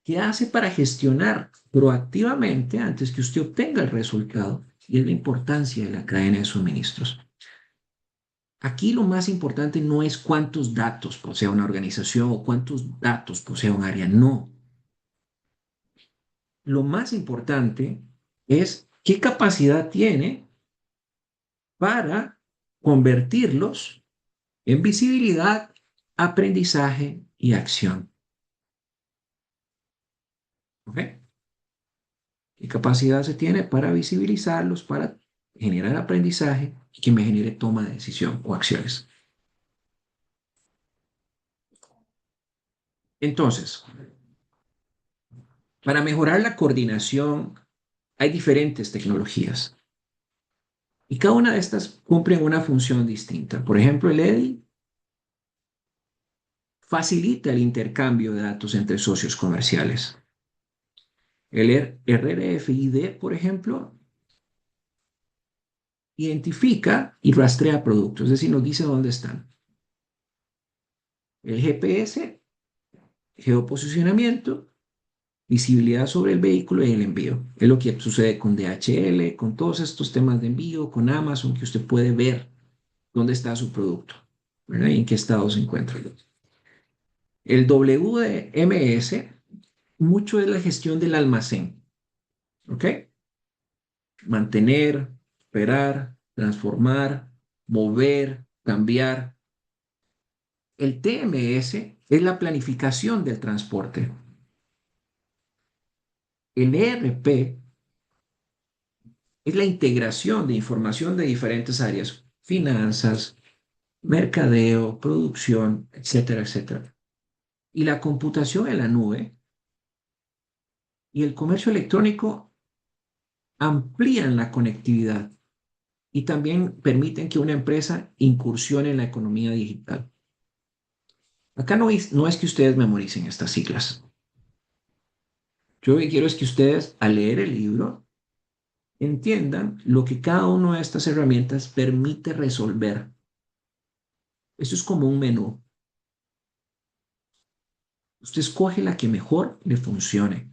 ¿Qué hace para gestionar proactivamente antes que usted obtenga el resultado? Y es la importancia de la cadena de suministros. Aquí lo más importante no es cuántos datos posee una organización o cuántos datos posee un área, no. Lo más importante es qué capacidad tiene para convertirlos en visibilidad, aprendizaje y acción. ¿Ok? ¿Qué capacidad se tiene para visibilizarlos, para generar aprendizaje y que me genere toma de decisión o acciones? Entonces, para mejorar la coordinación hay diferentes tecnologías y cada una de estas cumple una función distinta. Por ejemplo, el EDI facilita el intercambio de datos entre socios comerciales. El RFID, por ejemplo, identifica y rastrea productos, es decir, nos dice dónde están. El GPS, geoposicionamiento, visibilidad sobre el vehículo y el envío. Es lo que sucede con DHL, con todos estos temas de envío, con Amazon, que usted puede ver dónde está su producto, ¿verdad? Y en qué estado se encuentra. El WMS, mucho es la gestión del almacén, ¿ok? Mantener, operar, transformar, mover, cambiar. El TMS es la planificación del transporte. El ERP es la integración de información de diferentes áreas, finanzas, mercadeo, producción, etcétera, etcétera. Y la computación en la nube y el comercio electrónico amplían la conectividad y también permiten que una empresa incursione en la economía digital. Acá no es que ustedes memoricen estas siglas. Yo lo que quiero es que ustedes, al leer el libro, entiendan lo que cada una de estas herramientas permite resolver. Esto es como un menú. Usted escoge la que mejor le funcione.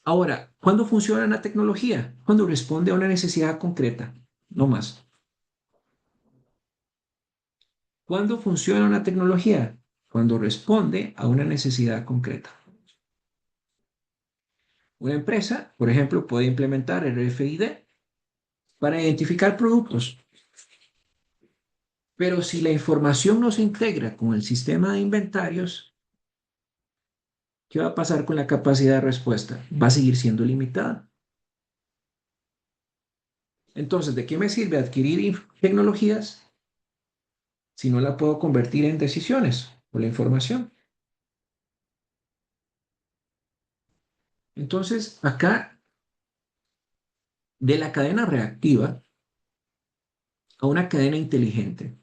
Ahora, ¿cuándo funciona una tecnología? Cuando responde a una necesidad concreta, no más. ¿Cuándo funciona una tecnología? Cuando responde a una necesidad concreta. Una empresa, por ejemplo, puede implementar RFID para identificar productos, pero si la información no se integra con el sistema de inventarios, ¿qué va a pasar con la capacidad de respuesta? Va a seguir siendo limitada. Entonces, ¿de qué me sirve adquirir tecnologías si no la puedo convertir en decisiones o la información? Entonces, acá, de la cadena reactiva a una cadena inteligente.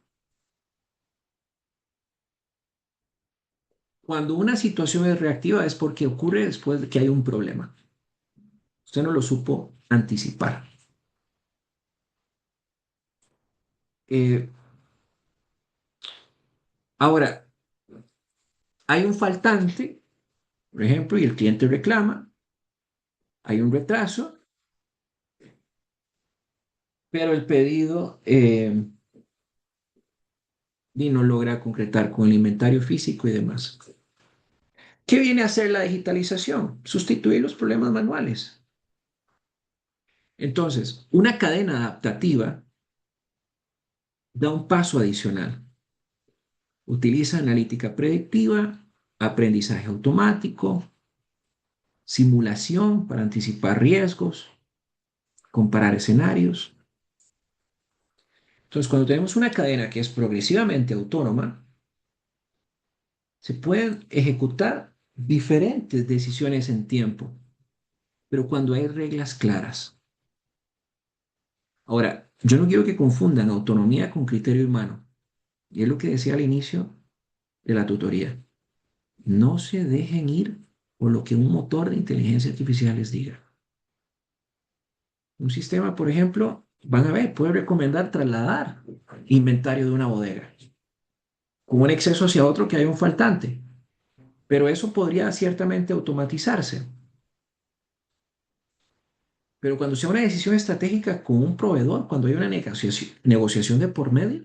Cuando una situación es reactiva es porque ocurre después de que hay un problema. Usted no lo supo anticipar. Eh, Ahora, hay un faltante por ejemplo, y el cliente reclama, hay un retraso, pero el pedido y no logra concretar con el inventario físico y demás. ¿Qué viene a hacer la digitalización? Sustituir los problemas manuales. Entonces, una cadena adaptativa da un paso adicional. Utiliza analítica predictiva, aprendizaje automático, simulación para anticipar riesgos, comparar escenarios. Entonces, cuando tenemos una cadena que es progresivamente autónoma, se pueden ejecutar diferentes decisiones en tiempo, pero cuando hay reglas claras. Ahora, yo no quiero que confundan autonomía con criterio humano. Y es lo que decía al inicio de la tutoría. No se dejen ir por lo que un motor de inteligencia artificial les diga. Un sistema, por ejemplo, van a ver, puede recomendar trasladar inventario de una bodega con un exceso hacia otro que hay un faltante, pero eso podría ciertamente automatizarse. Pero cuando sea una decisión estratégica con un proveedor, cuando hay una negociación de por medio,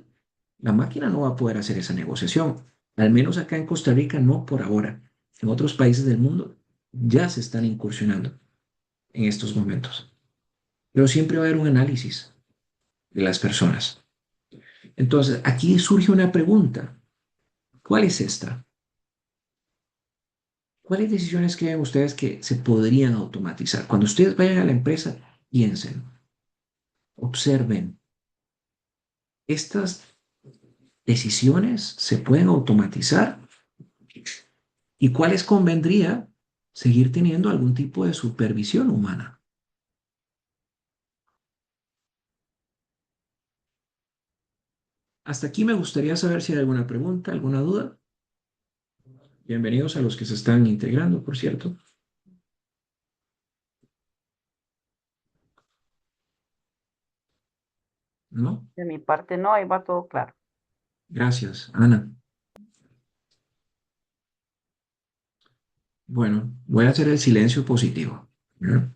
la máquina no va a poder hacer esa negociación. Al menos acá en Costa Rica, no por ahora. En otros países del mundo ya se están incursionando en estos momentos. Pero siempre va a haber un análisis de las personas. Entonces, aquí surge una pregunta. ¿Cuál es esta? ¿Cuáles decisiones creen ustedes que se podrían automatizar? Cuando ustedes vayan a la empresa, piensen, observen. ¿Estas decisiones se pueden automatizar? ¿Y cuáles convendría seguir teniendo algún tipo de supervisión humana? Hasta aquí me gustaría saber si hay alguna pregunta, alguna duda. Bienvenidos a los que se están integrando, por cierto. ¿No? De mi parte no, ahí va todo claro. Gracias, Ana. Bueno, voy a hacer el silencio positivo. ¿Ya?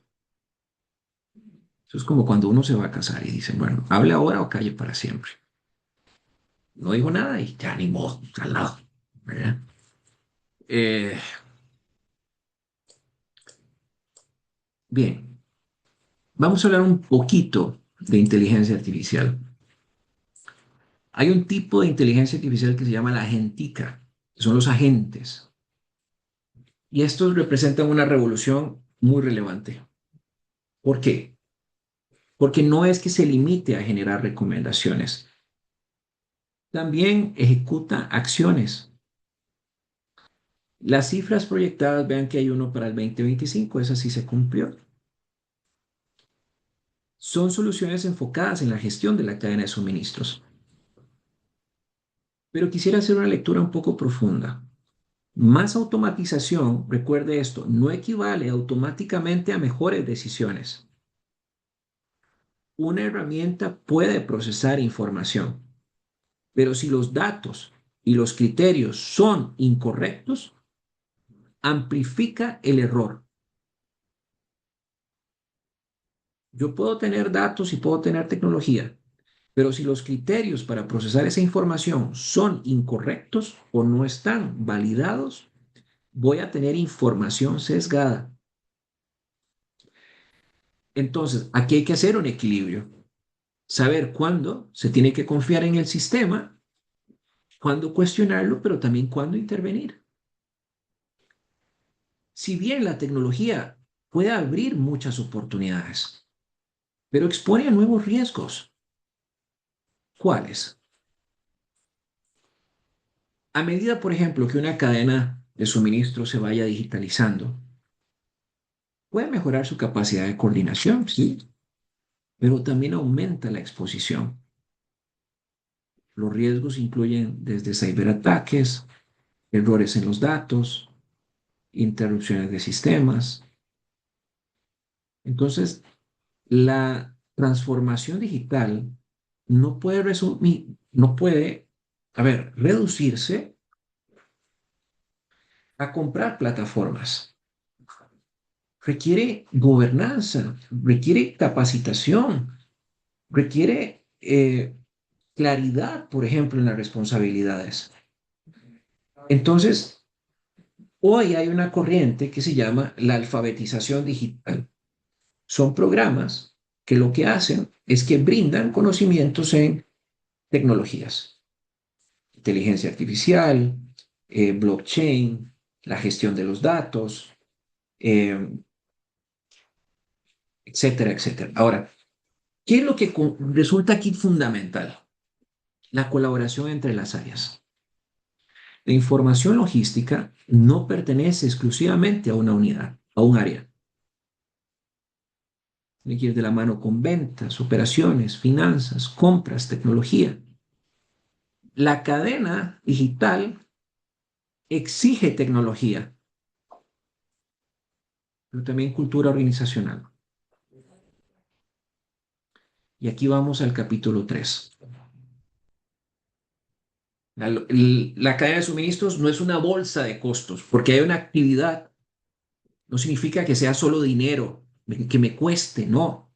Eso es como cuando uno se va a casar y dice, bueno, hable ahora o calle para siempre. No dijo nada y ya ni modo, al lado. ¿Verdad? Eh, bien, vamos a hablar un poquito de inteligencia artificial. Hay un tipo de inteligencia artificial que se llama la agentica, que son los agentes. Y estos representan una revolución muy relevante. ¿Por qué? Porque no es que se limite a generar recomendaciones, también ejecuta acciones. Las cifras proyectadas, vean que hay uno para el 2025, esa sí se cumplió. Son soluciones enfocadas en la gestión de la cadena de suministros. Pero quisiera hacer una lectura un poco profunda. Más automatización, recuerde esto, no equivale automáticamente a mejores decisiones. Una herramienta puede procesar información, pero si los datos y los criterios son incorrectos, amplifica el error. Yo puedo tener datos y puedo tener tecnología, pero si los criterios para procesar esa información son incorrectos o no están validados, voy a tener información sesgada. Entonces, aquí hay que hacer un equilibrio. Saber cuándo se tiene que confiar en el sistema, cuándo cuestionarlo, pero también cuándo intervenir. Si bien la tecnología puede abrir muchas oportunidades, pero expone a nuevos riesgos. ¿Cuáles? A medida, por ejemplo, que una cadena de suministro se vaya digitalizando, puede mejorar su capacidad de coordinación, sí, pero también aumenta la exposición. Los riesgos incluyen desde ciberataques, errores en los datos, interrupciones de sistemas. Entonces, la transformación digital no puede resumir, no puede, reducirse a comprar plataformas. Requiere gobernanza, requiere capacitación, requiere claridad, por ejemplo, en las responsabilidades. Entonces, hoy hay una corriente que se llama la alfabetización digital. Son programas que lo que hacen es que brindan conocimientos en tecnologías, inteligencia artificial, blockchain, la gestión de los datos, eh, etcétera, etcétera. Ahora, ¿qué es lo que resulta aquí fundamental? La colaboración entre las áreas. La información logística no pertenece exclusivamente a una unidad, a un área. Tiene que ir de la mano con ventas, operaciones, finanzas, compras, tecnología. La cadena digital exige tecnología, pero también cultura organizacional. Y aquí vamos al capítulo 3. La cadena de suministros no es una bolsa de costos, porque hay una actividad, no significa que sea solo dinero, que me cueste, no.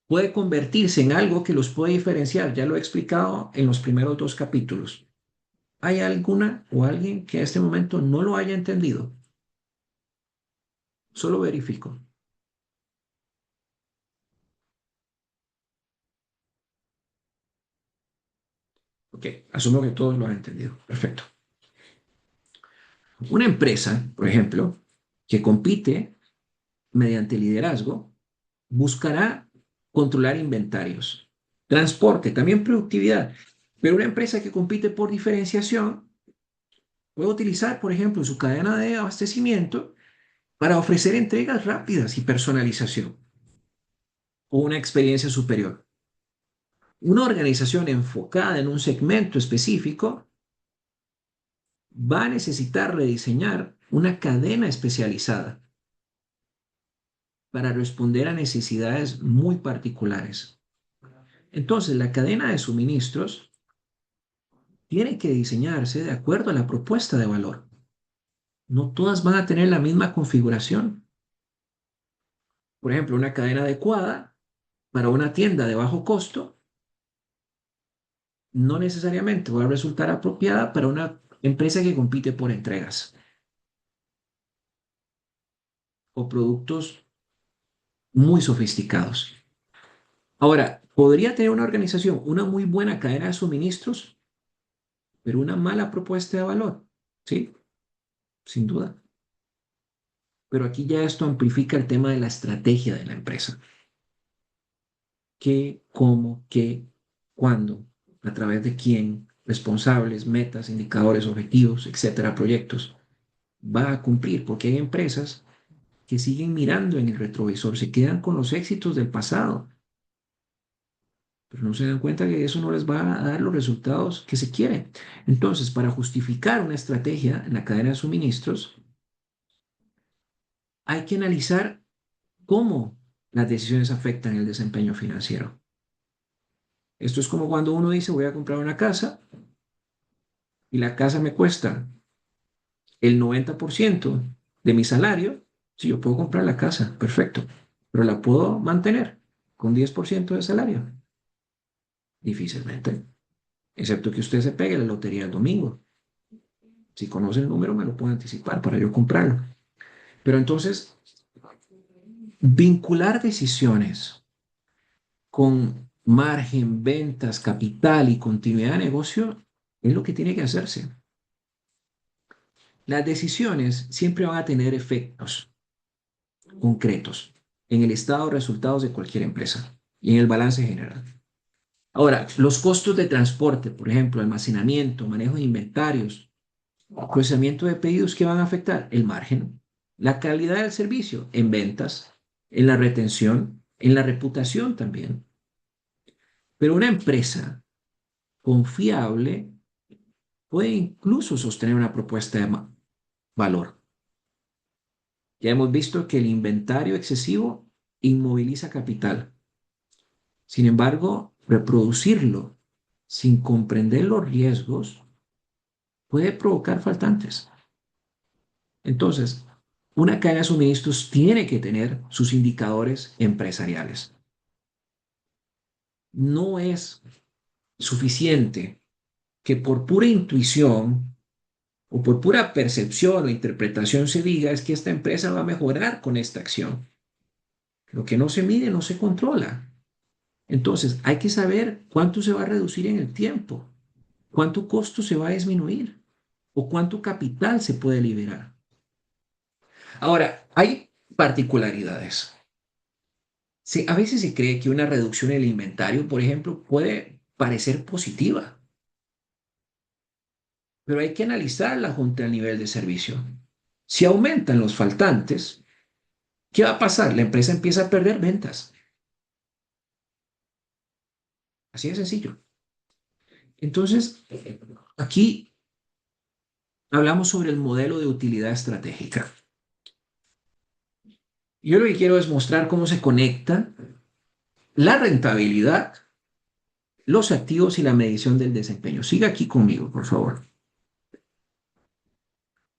Puede convertirse en algo que los puede diferenciar, ya lo he explicado en los primeros 2 capítulos. ¿Hay alguna o alguien que a este momento no lo haya entendido? Solo verifico. Ok, asumo que todos lo han entendido. Perfecto. Una empresa, por ejemplo, que compite mediante liderazgo, buscará controlar inventarios, transporte, también productividad. Pero una empresa que compite por diferenciación puede utilizar, por ejemplo, su cadena de abastecimiento para ofrecer entregas rápidas y personalización o una experiencia superior. Una organización enfocada en un segmento específico va a necesitar rediseñar una cadena especializada para responder a necesidades muy particulares. Entonces, la cadena de suministros tiene que diseñarse de acuerdo a la propuesta de valor. No todas van a tener la misma configuración. Por ejemplo, una cadena adecuada para una tienda de bajo costo no necesariamente va a resultar apropiada para una empresa que compite por entregas o productos muy sofisticados. Ahora, podría tener una organización una muy buena cadena de suministros, pero una mala propuesta de valor, ¿sí? Sin duda. Pero aquí ya esto amplifica el tema de la estrategia de la empresa. ¿Qué, cómo, qué, cuándo, a través de quién, responsables, metas, indicadores, objetivos, etcétera, proyectos, va a cumplir? Porque hay empresas que siguen mirando en el retrovisor, se quedan con los éxitos del pasado, pero no se dan cuenta que eso no les va a dar los resultados que se quieren. Entonces, para justificar una estrategia en la cadena de suministros, hay que analizar cómo las decisiones afectan el desempeño financiero. Esto es como cuando uno dice, voy a comprar una casa y la casa me cuesta el 90% de mi salario. Si yo puedo comprar la casa, perfecto, pero la puedo mantener con 10% de salario. Difícilmente, excepto que usted se pegue la lotería el domingo. Si conoce el número, me lo puede anticipar para yo comprarlo. Pero entonces, vincular decisiones con margen, ventas, capital y continuidad de negocio es lo que tiene que hacerse. Las decisiones siempre van a tener efectos concretos en el estado de resultados de cualquier empresa y en el balance general. Ahora, los costos de transporte, por ejemplo, almacenamiento, manejo de inventarios, procesamiento de pedidos, ¿qué van a afectar? El margen, la calidad del servicio en ventas, en la retención, en la reputación también. Pero una empresa confiable puede incluso sostener una propuesta de valor. Ya hemos visto que el inventario excesivo inmoviliza capital. Sin embargo, reproducirlo sin comprender los riesgos puede provocar faltantes. Entonces, una cadena de suministros tiene que tener sus indicadores empresariales. No es suficiente que por pura intuición o por pura percepción o interpretación se diga es que esta empresa va a mejorar con esta acción. Lo que no se mide no se controla. Entonces, hay que saber cuánto se va a reducir en el tiempo, cuánto costo se va a disminuir o cuánto capital se puede liberar. Ahora, hay particularidades. A veces se cree que una reducción en el inventario, por ejemplo, puede parecer positiva, pero hay que analizarla junto al nivel de servicio. Si aumentan los faltantes, ¿qué va a pasar? La empresa empieza a perder ventas. Así de sencillo. Entonces, aquí hablamos sobre el modelo de utilidad estratégica. Yo lo que quiero es mostrar cómo se conecta la rentabilidad, los activos y la medición del desempeño. Siga aquí conmigo, por favor.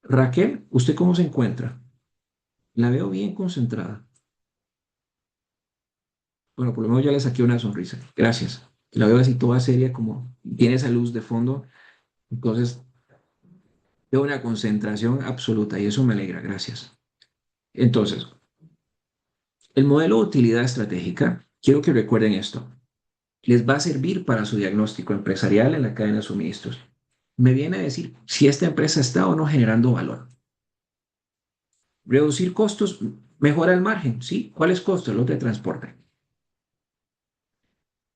Raquel, ¿usted cómo se encuentra? La veo bien concentrada. Bueno, por lo menos ya le saqué una sonrisa. Gracias. La veo así toda seria, como tiene esa luz de fondo. Entonces, veo una concentración absoluta y eso me alegra. Gracias. Entonces, el modelo de utilidad estratégica, quiero que recuerden esto, les va a servir para su diagnóstico empresarial en la cadena de suministros. Me viene a decir si esta empresa está o no generando valor. Reducir costos mejora el margen, ¿sí? ¿Cuáles costos? Los de transporte.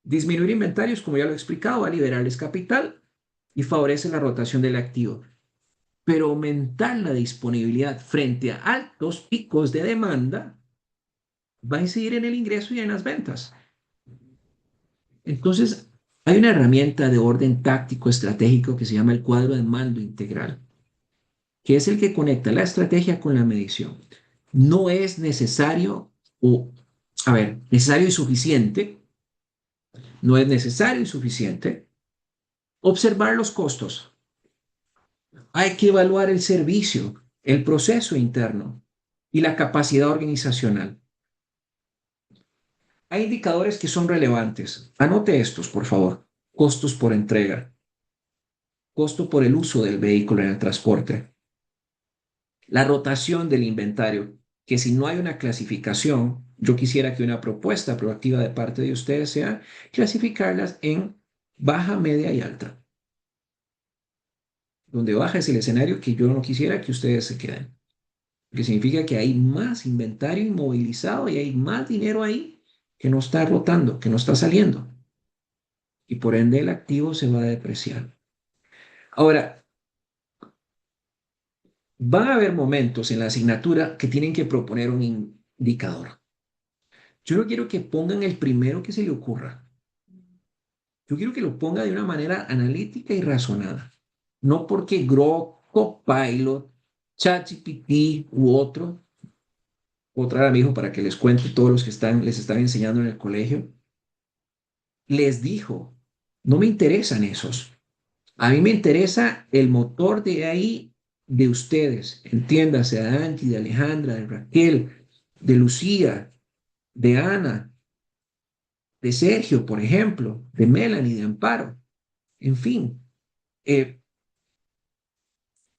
Disminuir inventarios, como ya lo he explicado, va a liberarles capital y favorece la rotación del activo. Pero aumentar la disponibilidad frente a altos picos de demanda va a incidir en el ingreso y en las ventas. Entonces, hay una herramienta de orden táctico estratégico que se llama el cuadro de mando integral, que es el que conecta la estrategia con la medición. No es necesario, necesario y suficiente, no es necesario y suficiente observar los costos. Hay que evaluar el servicio, el proceso interno y la capacidad organizacional. Hay indicadores que son relevantes. Anote estos, por favor. Costos por entrega, costo por el uso del vehículo en el transporte, la rotación del inventario, que si no hay una clasificación, yo quisiera que una propuesta proactiva de parte de ustedes sea clasificarlas en baja, media y alta. Donde baja es el escenario que yo no quisiera que ustedes se queden, porque significa que hay más inventario inmovilizado y hay más dinero ahí que no está rotando, que no está saliendo. Y por ende el activo se va a depreciar. Ahora, van a haber momentos en la asignatura que tienen que proponer un indicador. Yo no quiero que pongan el primero que se le ocurra. Yo quiero que lo ponga de una manera analítica y razonada. No porque Grok, Copilot, ChatGPT u otra mi hijo para que les cuente todos los que les están enseñando en el colegio, les dijo, no me interesan esos. A mí me interesa el motor de ahí de ustedes. Entiéndase, de Angie, de Alejandra, de Raquel, de Lucía, de Ana, de Sergio, por ejemplo, de Melanie, de Amparo. En fin,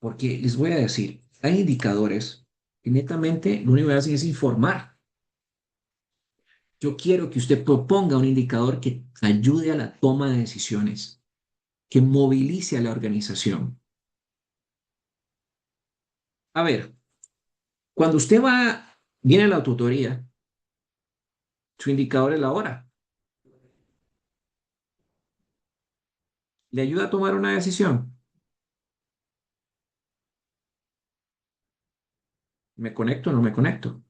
porque les voy a decir, hay indicadores que netamente lo único que hacen es informar. Yo quiero que usted proponga un indicador que ayude a la toma de decisiones, que movilice a la organización. A ver, cuando usted viene a la tutoría, su indicador es la hora. ¿Le ayuda a tomar una decisión? ¿Me conecto o no me conecto?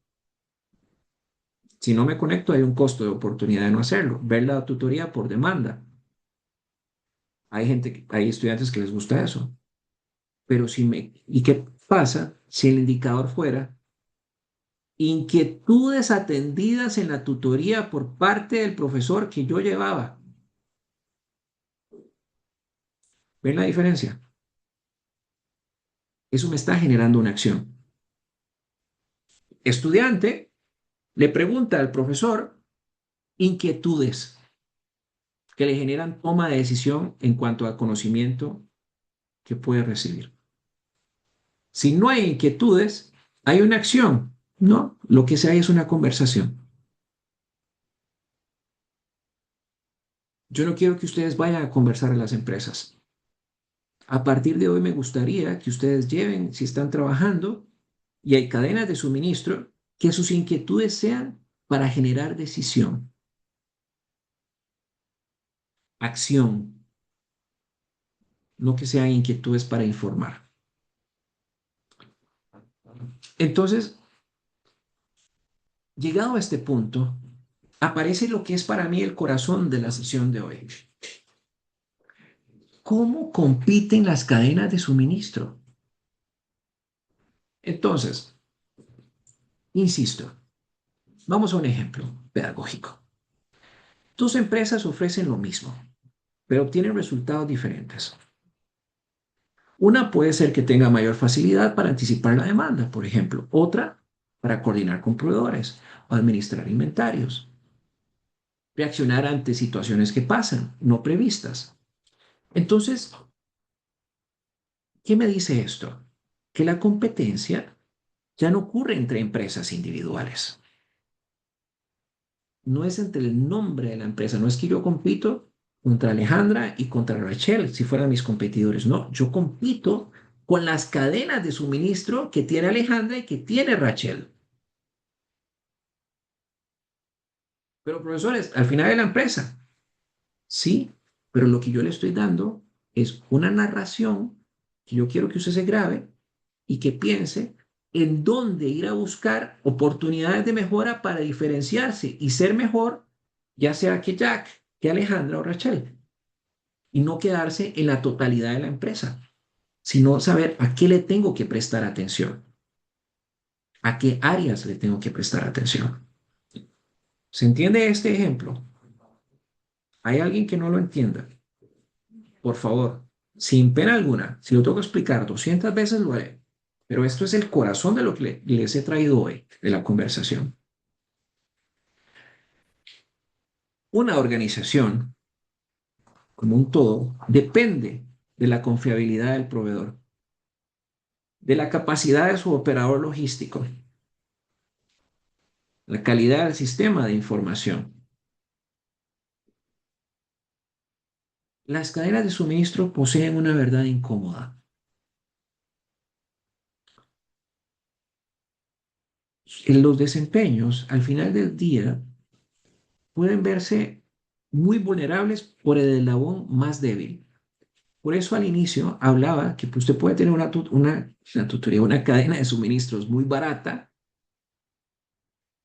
Si no me conecto, hay un costo de oportunidad de no hacerlo. Ver la tutoría por demanda. Hay estudiantes que les gusta eso. Pero ¿y qué pasa si el indicador fuera inquietudes atendidas en la tutoría por parte del profesor que yo llevaba? ¿Ven la diferencia? Eso me está generando una acción. estudiante le pregunta al profesor inquietudes que le generan toma de decisión en cuanto al conocimiento que puede recibir. Si no hay inquietudes, hay una acción, ¿no? Lo que se hay es una conversación. Yo no quiero que ustedes vayan a conversar en las empresas. A partir de hoy me gustaría que ustedes lleven, si están trabajando y hay cadenas de suministro, que sus inquietudes sean para generar decisión, acción, no que sean inquietudes para informar. Entonces, llegado a este punto, aparece lo que es para mí el corazón de la sesión de hoy. ¿Cómo compiten las cadenas de suministro? Entonces, insisto, vamos a un ejemplo pedagógico. Tus empresas ofrecen lo mismo, pero obtienen resultados diferentes. Una puede ser que tenga mayor facilidad para anticipar la demanda, por ejemplo. Otra, para coordinar con proveedores o administrar inventarios. Reaccionar ante situaciones que pasan, no previstas. Entonces, ¿qué me dice esto? Que la competencia ya no ocurre entre empresas individuales. No es entre el nombre de la empresa, no es que yo compito contra Alejandra y contra Rachel, si fueran mis competidores. No, yo compito con las cadenas de suministro que tiene Alejandra y que tiene Rachel. Pero profesores, al final de la empresa, sí, pero lo que yo le estoy dando es una narración que yo quiero que usted se grabe y que piense en dónde ir a buscar oportunidades de mejora para diferenciarse y ser mejor, ya sea que Jack, que Alejandra o Rachel, y no quedarse en la totalidad de la empresa, sino saber a qué le tengo que prestar atención, a qué áreas le tengo que prestar atención. ¿Se entiende este ejemplo? ¿Hay alguien que no lo entienda? Por favor, sin pena alguna, si lo tengo que explicar 200 veces lo haré, pero esto es el corazón de lo que les he traído hoy, de la conversación. Una organización, como un todo, depende de la confiabilidad del proveedor, de la capacidad de su operador logístico, la calidad del sistema de información. Las cadenas de suministro poseen una verdad incómoda. En los desempeños, al final del día, pueden verse muy vulnerables por el eslabón más débil. Por eso al inicio hablaba que usted puede tener una tutoría, una cadena de suministros muy barata,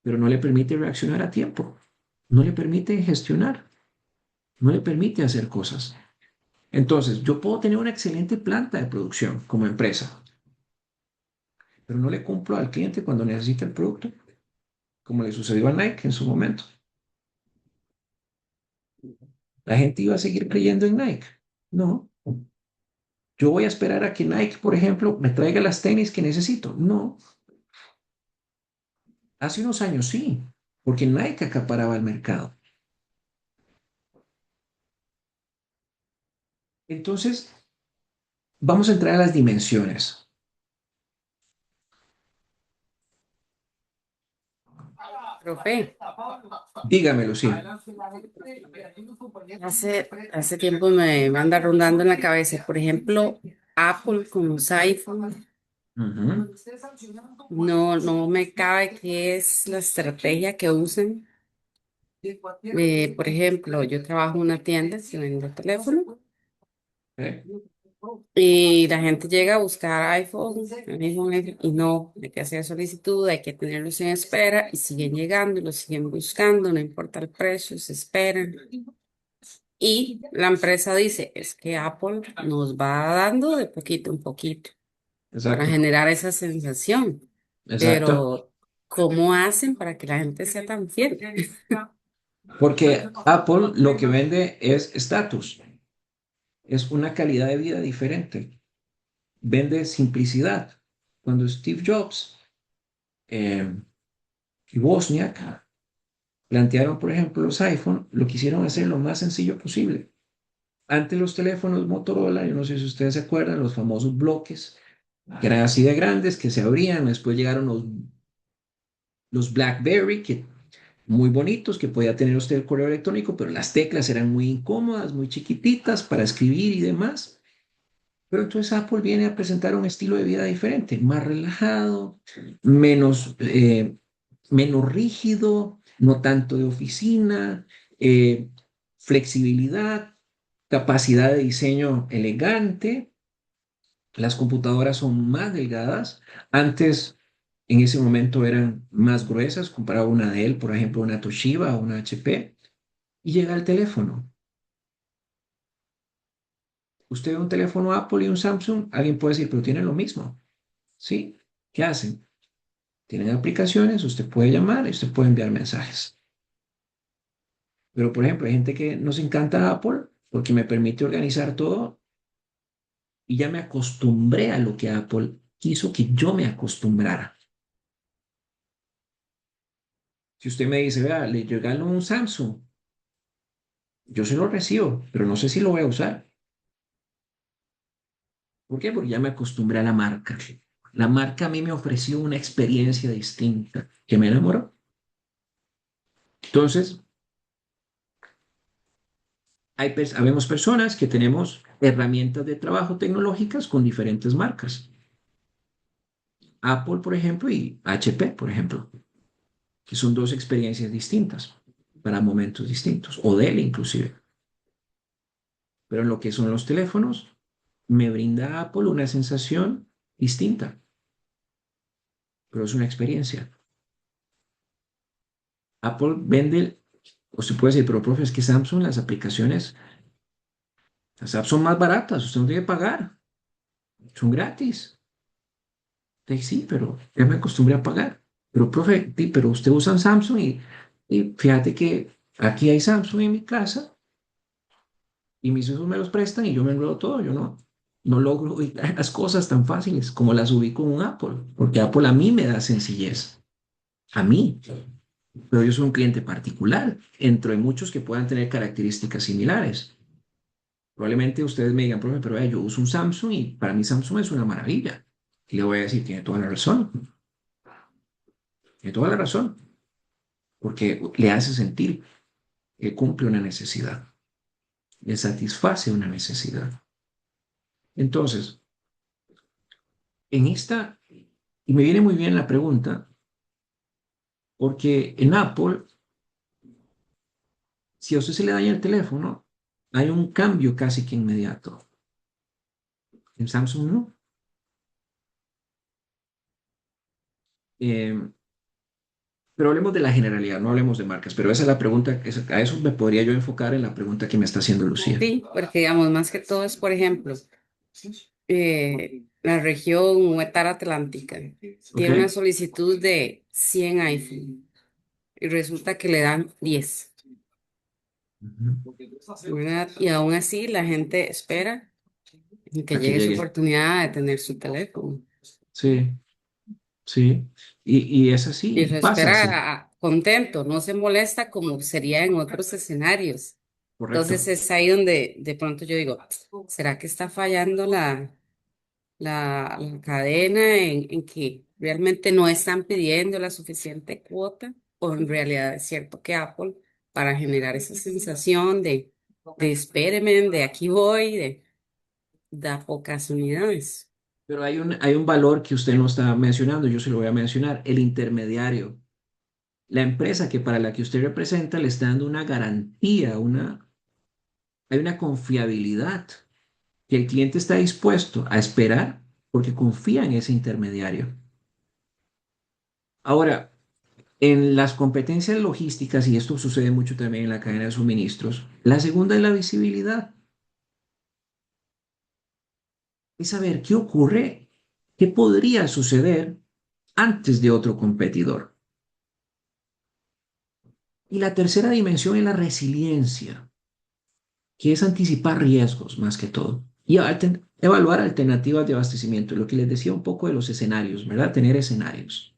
pero no le permite reaccionar a tiempo, no le permite gestionar, no le permite hacer cosas. Entonces, yo puedo tener una excelente planta de producción como empresa, pero no le cumplo al cliente cuando necesita el producto, como le sucedió a Nike en su momento. La gente iba a seguir creyendo en Nike. No, yo voy a esperar a que Nike, por ejemplo, me traiga las tenis que necesito. No, hace unos años sí, porque Nike acaparaba el mercado. Entonces, vamos a entrar a las dimensiones. Profe, Dígamelo, sí. hace tiempo me anda rondando en la cabeza, por ejemplo, Apple con los iPhone. Ujú. No me cabe qué es la estrategia que usan. Por ejemplo, yo trabajo en una tienda que vende teléfono ¿Eh? y la gente llega a buscar iPhone, y no, hay que hacer solicitud, hay que tenerlos en espera y siguen llegando y los siguen buscando, no importa el precio, se esperan. Y la empresa dice, es que Apple nos va dando de poquito en poquito para Exacto, generar esa sensación. exacto. Pero, ¿cómo hacen para que la gente sea tan fiel? Porque Apple lo que vende es estatus, es una calidad de vida diferente, vende simplicidad. Cuando Steve Jobs y Wozniak plantearon, por ejemplo, los iPhone, lo quisieron hacer lo más sencillo posible. Antes los teléfonos Motorola, yo no sé si ustedes se acuerdan, los famosos bloques, que eran así de grandes, que se abrían, después llegaron los BlackBerry, que muy bonitos, que podía tener usted el correo electrónico, pero las teclas eran muy incómodas, muy chiquititas para escribir y demás. Pero entonces Apple viene a presentar un estilo de vida diferente, más relajado, menos rígido, no tanto de oficina, eh, flexibilidad, capacidad de diseño elegante. Las computadoras son más delgadas. Antes, en ese momento, eran más gruesas comparado a una Dell, por ejemplo, una Toshiba o una HP. Y llega el teléfono. Usted ve un teléfono Apple y un Samsung, alguien puede decir, pero tienen lo mismo. ¿Sí? ¿Qué hacen? Tienen aplicaciones, usted puede llamar y usted puede enviar mensajes. Pero, por ejemplo, hay gente que nos encanta Apple porque me permite organizar todo y ya me acostumbré a lo que Apple quiso que yo me acostumbrara. Si usted me dice, vea, le regalo un Samsung, yo se lo recibo, pero no sé si lo voy a usar. ¿Por qué? Porque ya me acostumbré a la marca. La marca a mí me ofreció una experiencia distinta que me enamoró. Entonces, habemos personas que tenemos herramientas de trabajo tecnológicas con diferentes marcas. Apple, por ejemplo, y HP, por ejemplo, que son dos experiencias distintas para momentos distintos, o Dell inclusive. Pero en lo que son los teléfonos, me brinda Apple una sensación distinta, pero es una experiencia. Apple vende, o se puede decir, pero profe, es que Samsung, las apps son más baratas, usted no tiene que pagar, son gratis. Sí, sí, pero ya me acostumbré a pagar. Pero profe, sí, pero usted usa un Samsung y fíjate que aquí hay Samsung en mi casa y mis hijos me los prestan y yo me enredo todo, yo no logro ubicar las cosas tan fáciles como las ubico en un Apple, porque Apple a mí me da sencillez, a mí, pero yo soy un cliente particular, entre muchos que puedan tener características similares. Probablemente ustedes me digan, profe, pero vea, yo uso un Samsung y para mí Samsung es una maravilla. Y le voy a decir, tiene toda la razón, porque le hace sentir que cumple una necesidad, le satisface una necesidad. Entonces, en esta, y me viene muy bien la pregunta, porque en Apple, si a usted se le daña el teléfono, hay un cambio casi que inmediato. En Samsung no. Eh, pero hablemos de la generalidad, no hablemos de marcas, pero esa es la pregunta, a eso me podría yo enfocar en la pregunta que me está haciendo Lucía. Sí, porque digamos, más que todo es, por ejemplo, la región Huetar Atlántica ¿Ok? tiene una solicitud de 100 iPhone y resulta que le dan 10, Ujú. ¿verdad? Y aún así la gente espera que A que llegue su llegue. oportunidad de tener su teléfono. Sí, sí. Y es Y así, lo pasa así, espera contento, no se molesta como sería en otros escenarios. Entonces correcto. es ahí donde de pronto yo digo, ¿será que está fallando la cadena en que realmente no están pidiendo la suficiente cuota? ¿O en realidad es cierto que Apple, para generar esa sensación de espéreme, de aquí voy, da pocas unidades? Pero hay un valor que usted no está mencionando, yo se lo voy a mencionar, el intermediario. La empresa que para la que usted representa le está dando una garantía, hay una confiabilidad que el cliente está dispuesto a esperar porque confía en ese intermediario. Ahora, en las competencias logísticas, y esto sucede mucho también en la cadena de suministros, la segunda es la visibilidad. Es saber qué ocurre, qué podría suceder antes de otro competidor. Y la tercera dimensión es la resiliencia, que es anticipar riesgos más que todo. Y evaluar alternativas de abastecimiento, lo que les decía un poco de los escenarios, ¿verdad? Tener escenarios.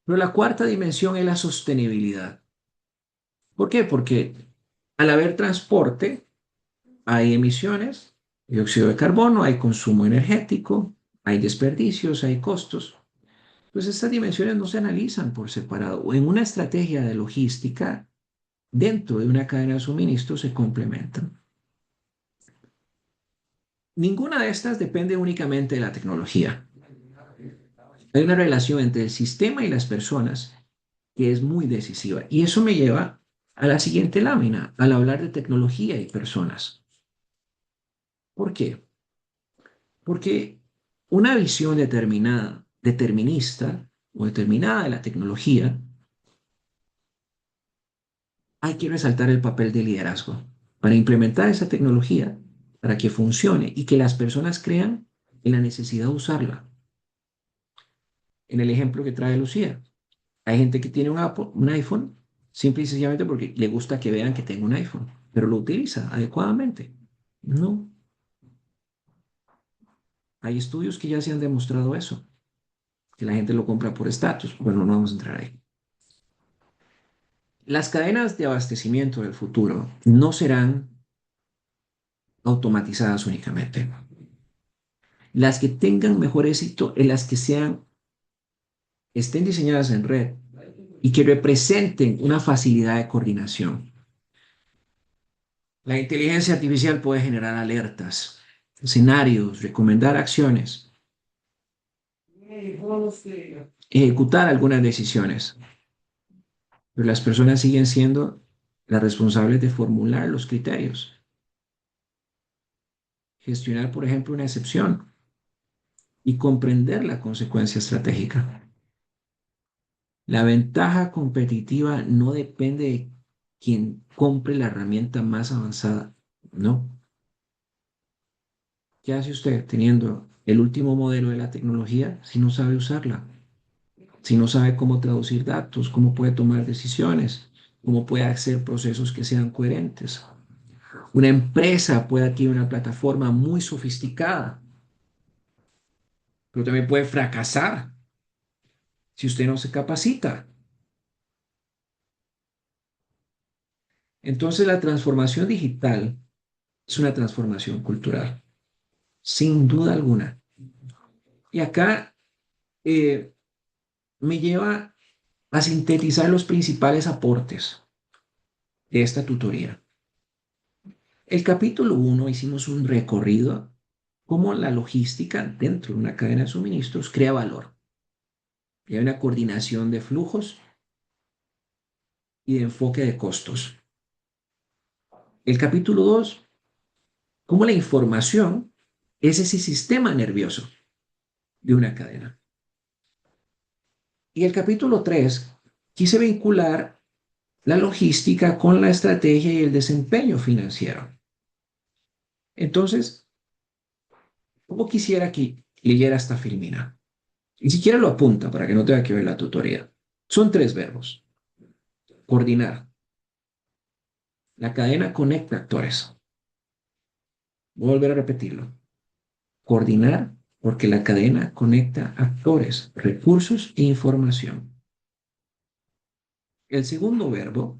Pero la cuarta dimensión es la sostenibilidad. ¿Por qué? Porque al haber transporte, hay emisiones, dióxido de carbono, hay consumo energético, hay desperdicios, hay costos. Pues estas dimensiones no se analizan por separado. O en una estrategia de logística, dentro de una cadena de suministro, se complementan. Ninguna de estas depende únicamente de la tecnología. Hay una relación entre el sistema y las personas que es muy decisiva. Y eso me lleva a la siguiente lámina, al hablar de tecnología y personas. ¿Por qué? Porque una visión determinada, determinista o determinada de la tecnología, hay que resaltar el papel de liderazgo para implementar esa tecnología, para que funcione y que las personas crean en la necesidad de usarla. En el ejemplo que trae Lucía, hay gente que tiene un iPhone simple y sencillamente porque le gusta que vean que tengo un iPhone, pero lo utiliza adecuadamente. No, hay estudios que ya se han demostrado eso, que la gente lo compra por estatus. Bueno, no vamos a entrar ahí. Las cadenas de abastecimiento del futuro no serán automatizadas únicamente. Las que tengan mejor éxito en las que estén diseñadas en red y que representen una facilidad de coordinación. La inteligencia artificial puede generar alertas, escenarios, recomendar acciones, ejecutar algunas decisiones, pero las personas siguen siendo las responsables de formular los criterios, gestionar, por ejemplo, una excepción y comprender la consecuencia estratégica. La ventaja competitiva no depende de quien compre la herramienta más avanzada, no. ¿Qué hace usted teniendo el último modelo de la tecnología si no sabe usarla? Si no sabe cómo traducir datos, cómo puede tomar decisiones, cómo puede hacer procesos que sean coherentes. Una empresa puede adquirir una plataforma muy sofisticada, pero también puede fracasar si usted no se capacita. Entonces la transformación digital es una transformación cultural, sin duda alguna. Y acá eh, me lleva a sintetizar los principales aportes de esta tutoría. El capítulo 1 hicimos un recorrido cómo la logística dentro de una cadena de suministros crea valor. Y hay una coordinación de flujos y de enfoque de costos. El capítulo 2, cómo la información es ese sistema nervioso de una cadena. Y el capítulo 3, quise vincular la logística con la estrategia y el desempeño financiero. Entonces, ¿cómo quisiera que leyera esta filmina? Y si quiere lo apunta para que no tenga que ver la tutoría. Son 3 verbos. Coordinar. La cadena conecta actores. Voy a volver a repetirlo. Coordinar porque la cadena conecta actores, recursos e información. El segundo verbo,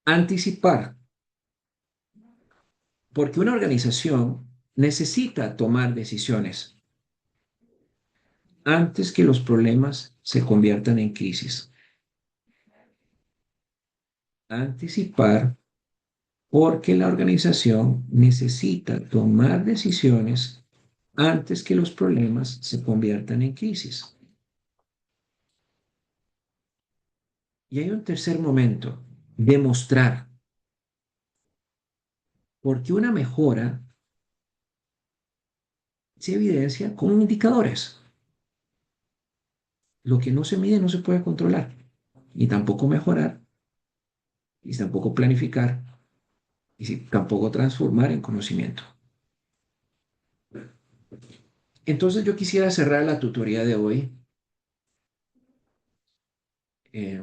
anticipar, porque una organización necesita tomar decisiones antes que los problemas se conviertan en crisis. Anticipar porque la organización necesita tomar decisiones antes que los problemas se conviertan en crisis. Y hay un tercer momento, demostrar, porque una mejora se evidencia con indicadores. Lo que no se mide no se puede controlar, y tampoco mejorar, y tampoco planificar, y tampoco transformar en conocimiento. Entonces yo quisiera cerrar la tutoría de hoy eh,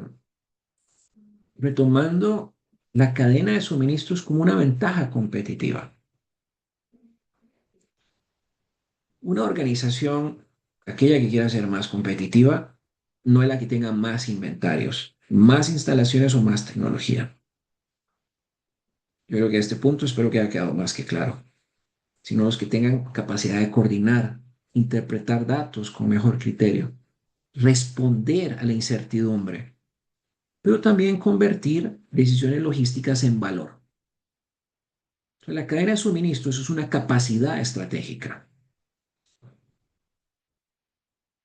retomando la cadena de suministros como una ventaja competitiva. Una organización, aquella que quiera ser más competitiva, no es la que tenga más inventarios, más instalaciones o más tecnología. Yo creo que a este punto espero que haya quedado más que claro, sino los que tengan capacidad de coordinar, interpretar datos con mejor criterio, responder a la incertidumbre, pero también convertir decisiones logísticas en valor. La cadena de suministros es una capacidad estratégica.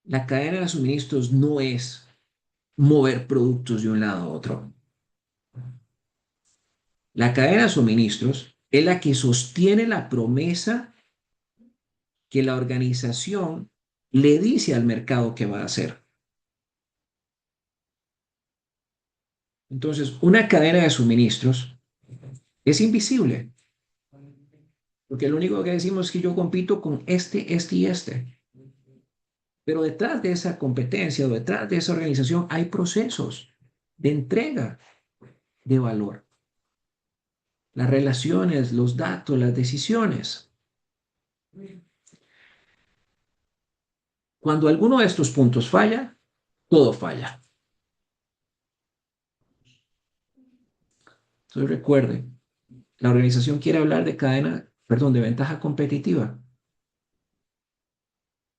La cadena de suministros no es mover productos de un lado a otro. La cadena de suministros es la que sostiene la promesa que la organización le dice al mercado que va a hacer. Entonces, una cadena de suministros es invisible, porque lo único que decimos es que yo compito con este y este. Pero detrás de esa competencia o detrás de esa organización hay procesos de entrega de valor. Las relaciones, los datos, las decisiones. Cuando alguno de estos puntos falla, todo falla. Entonces recuerde, la organización quiere hablar de de ventaja competitiva.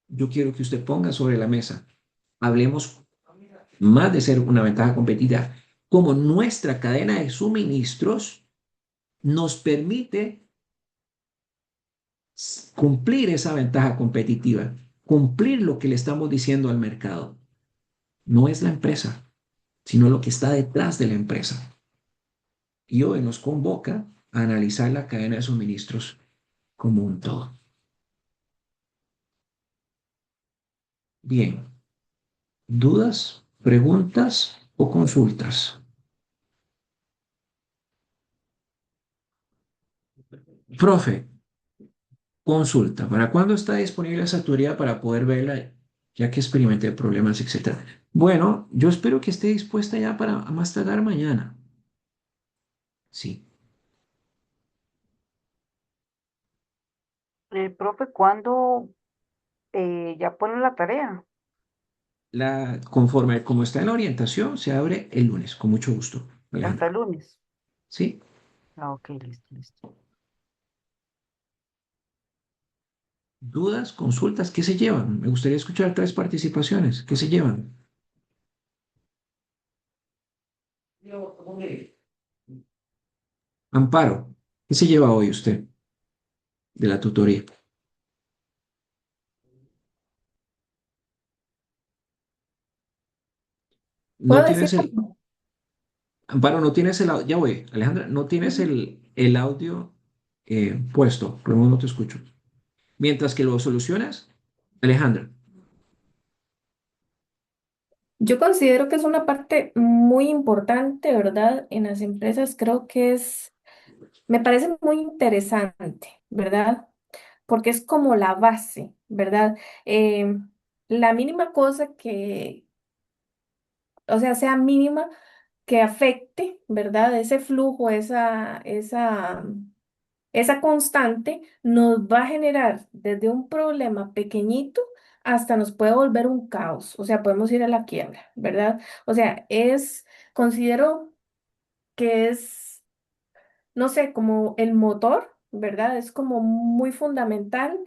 Yo quiero que usted ponga sobre la mesa, hablemos más de ser una ventaja competitiva, como nuestra cadena de suministros nos permite cumplir esa ventaja competitiva, cumplir lo que le estamos diciendo al mercado. No es la empresa, sino lo que está detrás de la empresa. Y hoy nos convoca a analizar la cadena de suministros como un todo. Bien, ¿dudas, preguntas o consultas? Profe, consulta, ¿para cuándo está disponible esa teoría para poder verla, ya que experimenté problemas, etcétera? Bueno, yo espero que esté dispuesta ya para a más tardar mañana. Sí. Profe, ¿cuándo ya pone la tarea? Conforme como está en la orientación, se abre el lunes, con mucho gusto, Hasta Alejandra. el lunes. ¿Sí? Ah, ok, listo, listo. ¿Dudas, consultas? ¿Qué se llevan? Me gustaría escuchar tres participaciones. ¿Qué se llevan? Amparo, ¿qué se lleva hoy usted de la tutoría? No ¿Puedo tienes decir el, algo? Amparo, no tienes el audio, ya voy, Alejandra, no tienes Ujú. el audio puesto, por lo menos no te escucho. Mientras que lo solucionas, Alejandra. Yo considero que es una parte muy importante, ¿verdad? En las empresas creo que me parece muy interesante, ¿verdad? Porque es como la base, ¿verdad? La mínima cosa o sea mínima, que afecte, ¿verdad? Ese flujo, esa constante nos va a generar desde un problema pequeñito hasta nos puede volver un caos, o sea, podemos ir a la quiebra, ¿verdad? O sea, considero que no sé, como el motor, ¿verdad? Es como muy fundamental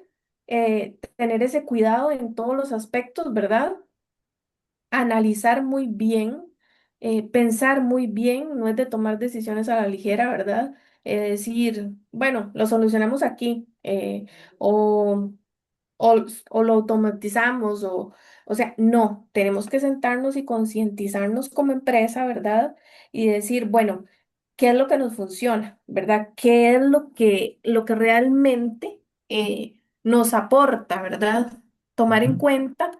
tener ese cuidado en todos los aspectos, ¿verdad? Analizar muy bien, pensar muy bien, no es de tomar decisiones a la ligera, ¿verdad? Decir, bueno, lo solucionamos aquí, o, o lo automatizamos, o sea, no, tenemos que sentarnos y concientizarnos como empresa, ¿verdad? Y decir, bueno, ¿qué es lo que nos funciona, ¿verdad? ¿Qué es lo que realmente nos aporta, ¿verdad? Tomar en Ujú. cuenta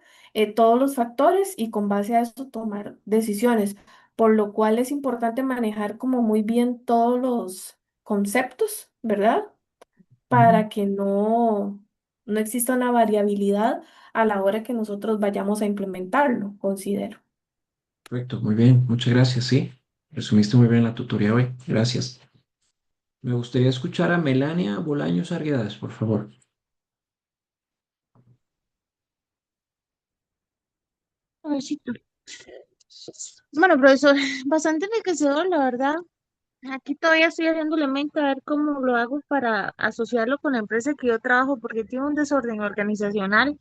todos los factores y con base a eso tomar decisiones, por lo cual es importante manejar como muy bien todos los conceptos, ¿verdad? Ujú. Para que no exista una variabilidad a la hora que nosotros vayamos a implementarlo, considero. Perfecto, muy bien, muchas gracias, sí. Resumiste muy bien la tutoría hoy, gracias. Me gustaría escuchar a Melania Bolaños Arguedas, por favor. A ver si tú. Bueno, profesor, bastante enriquecedor, la verdad. Aquí todavía estoy haciéndole mente a ver cómo lo hago para asociarlo con la empresa que yo trabajo, porque tiene un desorden organizacional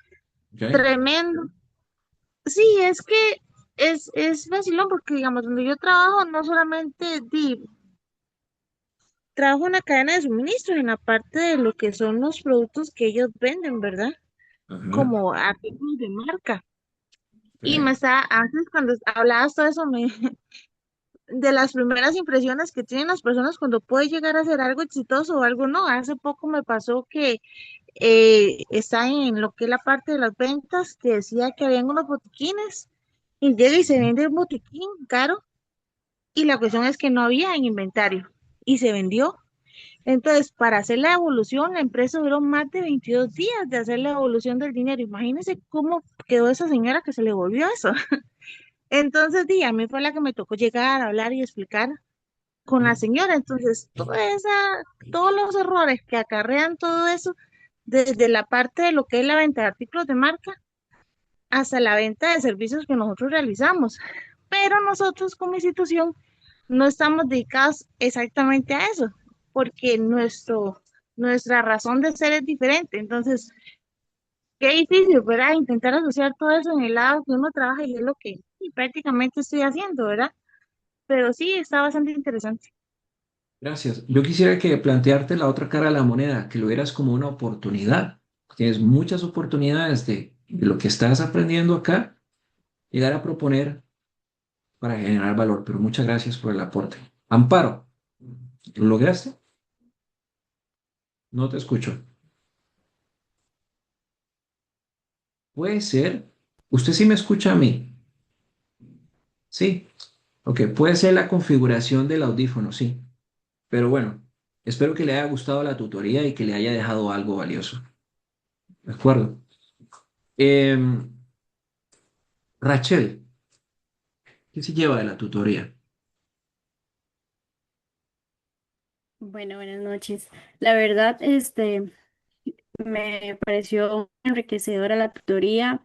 ¿Ok? tremendo. Sí, es que es vacilón, porque digamos, donde yo trabajo, no solamente trabajo en la cadena de suministro, en la parte de lo que son los productos que ellos venden, ¿verdad? Ajá. Como artículos de marca. Y Ok. antes cuando hablabas todo eso, de las primeras impresiones que tienen las personas cuando puede llegar a ser algo exitoso o algo no. Hace poco me pasó que está en lo que es la parte de las ventas, que decía que habían unos botiquines y llega y se vende un botiquín caro y la cuestión es que no había en inventario y se vendió. Entonces, para hacer la evolución, la empresa duró más de 22 días de hacer la evolución del dinero. Imagínense cómo quedó esa señora que se le volvió eso. Entonces, a mí fue la que me tocó llegar a hablar y explicar con la señora. Entonces, todos los errores que acarrean todo eso, desde la parte de lo que es la venta de artículos de marca hasta la venta de servicios que nosotros realizamos. Pero nosotros como institución no estamos dedicados exactamente a eso, porque nuestra razón de ser es diferente. Entonces, qué difícil, ¿verdad? Intentar asociar todo eso en el lado que uno trabaja y es lo que prácticamente estoy haciendo, ¿verdad? Pero sí, está bastante interesante. Gracias. Yo quisiera que plantearte la otra cara de la moneda, que lo vieras como una oportunidad. Tienes muchas oportunidades de lo que estás aprendiendo acá, llegar a proponer para generar valor, pero muchas gracias por el aporte. Amparo, ¿lo lograste? No te escucho. Puede ser. ¿Usted sí me escucha a mí? Sí. Ok, puede ser la configuración del audífono, sí. Pero bueno, espero que le haya gustado la tutoría y que le haya dejado algo valioso. ¿De acuerdo? Em, Rachel, ¿qué se lleva de la tutoría? Bueno, buenas noches. La verdad, me pareció enriquecedora la tutoría,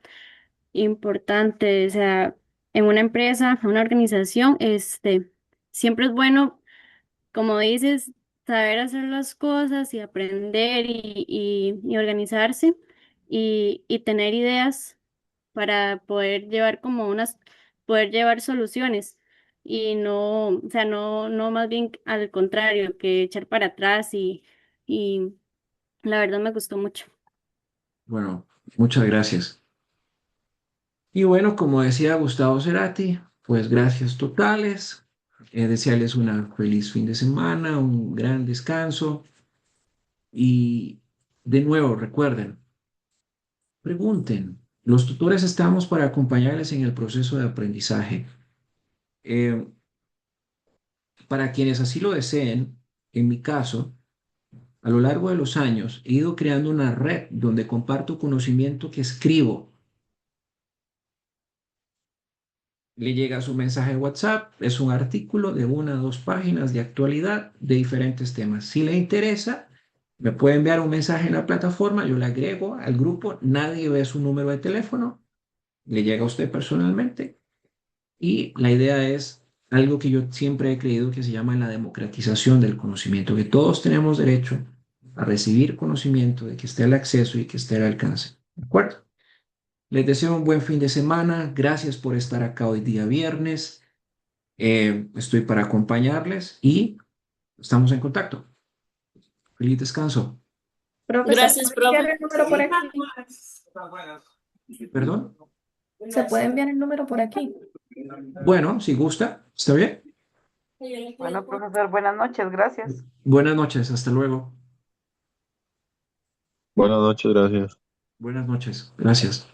importante, o sea, en una empresa, en una organización, siempre es bueno, como dices, saber hacer las cosas y aprender y organizarse y tener ideas para poder llevar poder llevar soluciones y no, o sea, no más bien al contrario, que echar para atrás y la verdad me gustó mucho. Bueno, muchas gracias. Y bueno, como decía Gustavo Cerati, pues gracias totales. Desearles una feliz fin de semana, un gran descanso. Y de nuevo, recuerden, pregunten. Los tutores estamos para acompañarles en el proceso de aprendizaje. Eh, para quienes así lo deseen, en mi caso, a lo largo de los años he ido creando una red donde comparto conocimiento que escribo. Le llega su mensaje de WhatsApp, es un artículo de 1 o 2 páginas de actualidad de diferentes temas. Si le interesa, me puede enviar un mensaje en la plataforma, yo le agrego al grupo, nadie ve su número de teléfono, le llega a usted personalmente y la idea es algo que yo siempre he creído que se llama la democratización del conocimiento, que todos tenemos derecho a recibir conocimiento, de que esté al acceso y que esté al alcance. ¿De acuerdo? Les deseo un buen fin de semana. Gracias por estar acá hoy día viernes. Estoy para acompañarles y estamos en contacto. Feliz descanso. Profe, ¿se Gracias, puede enviar profe. el número por aquí? ¿Perdón? ¿Se puede enviar el número por aquí? Bueno, si gusta, está bien. Bueno, profesor, buenas noches, gracias. Buenas noches, hasta luego. Buenas noches, gracias. Buenas noches, gracias.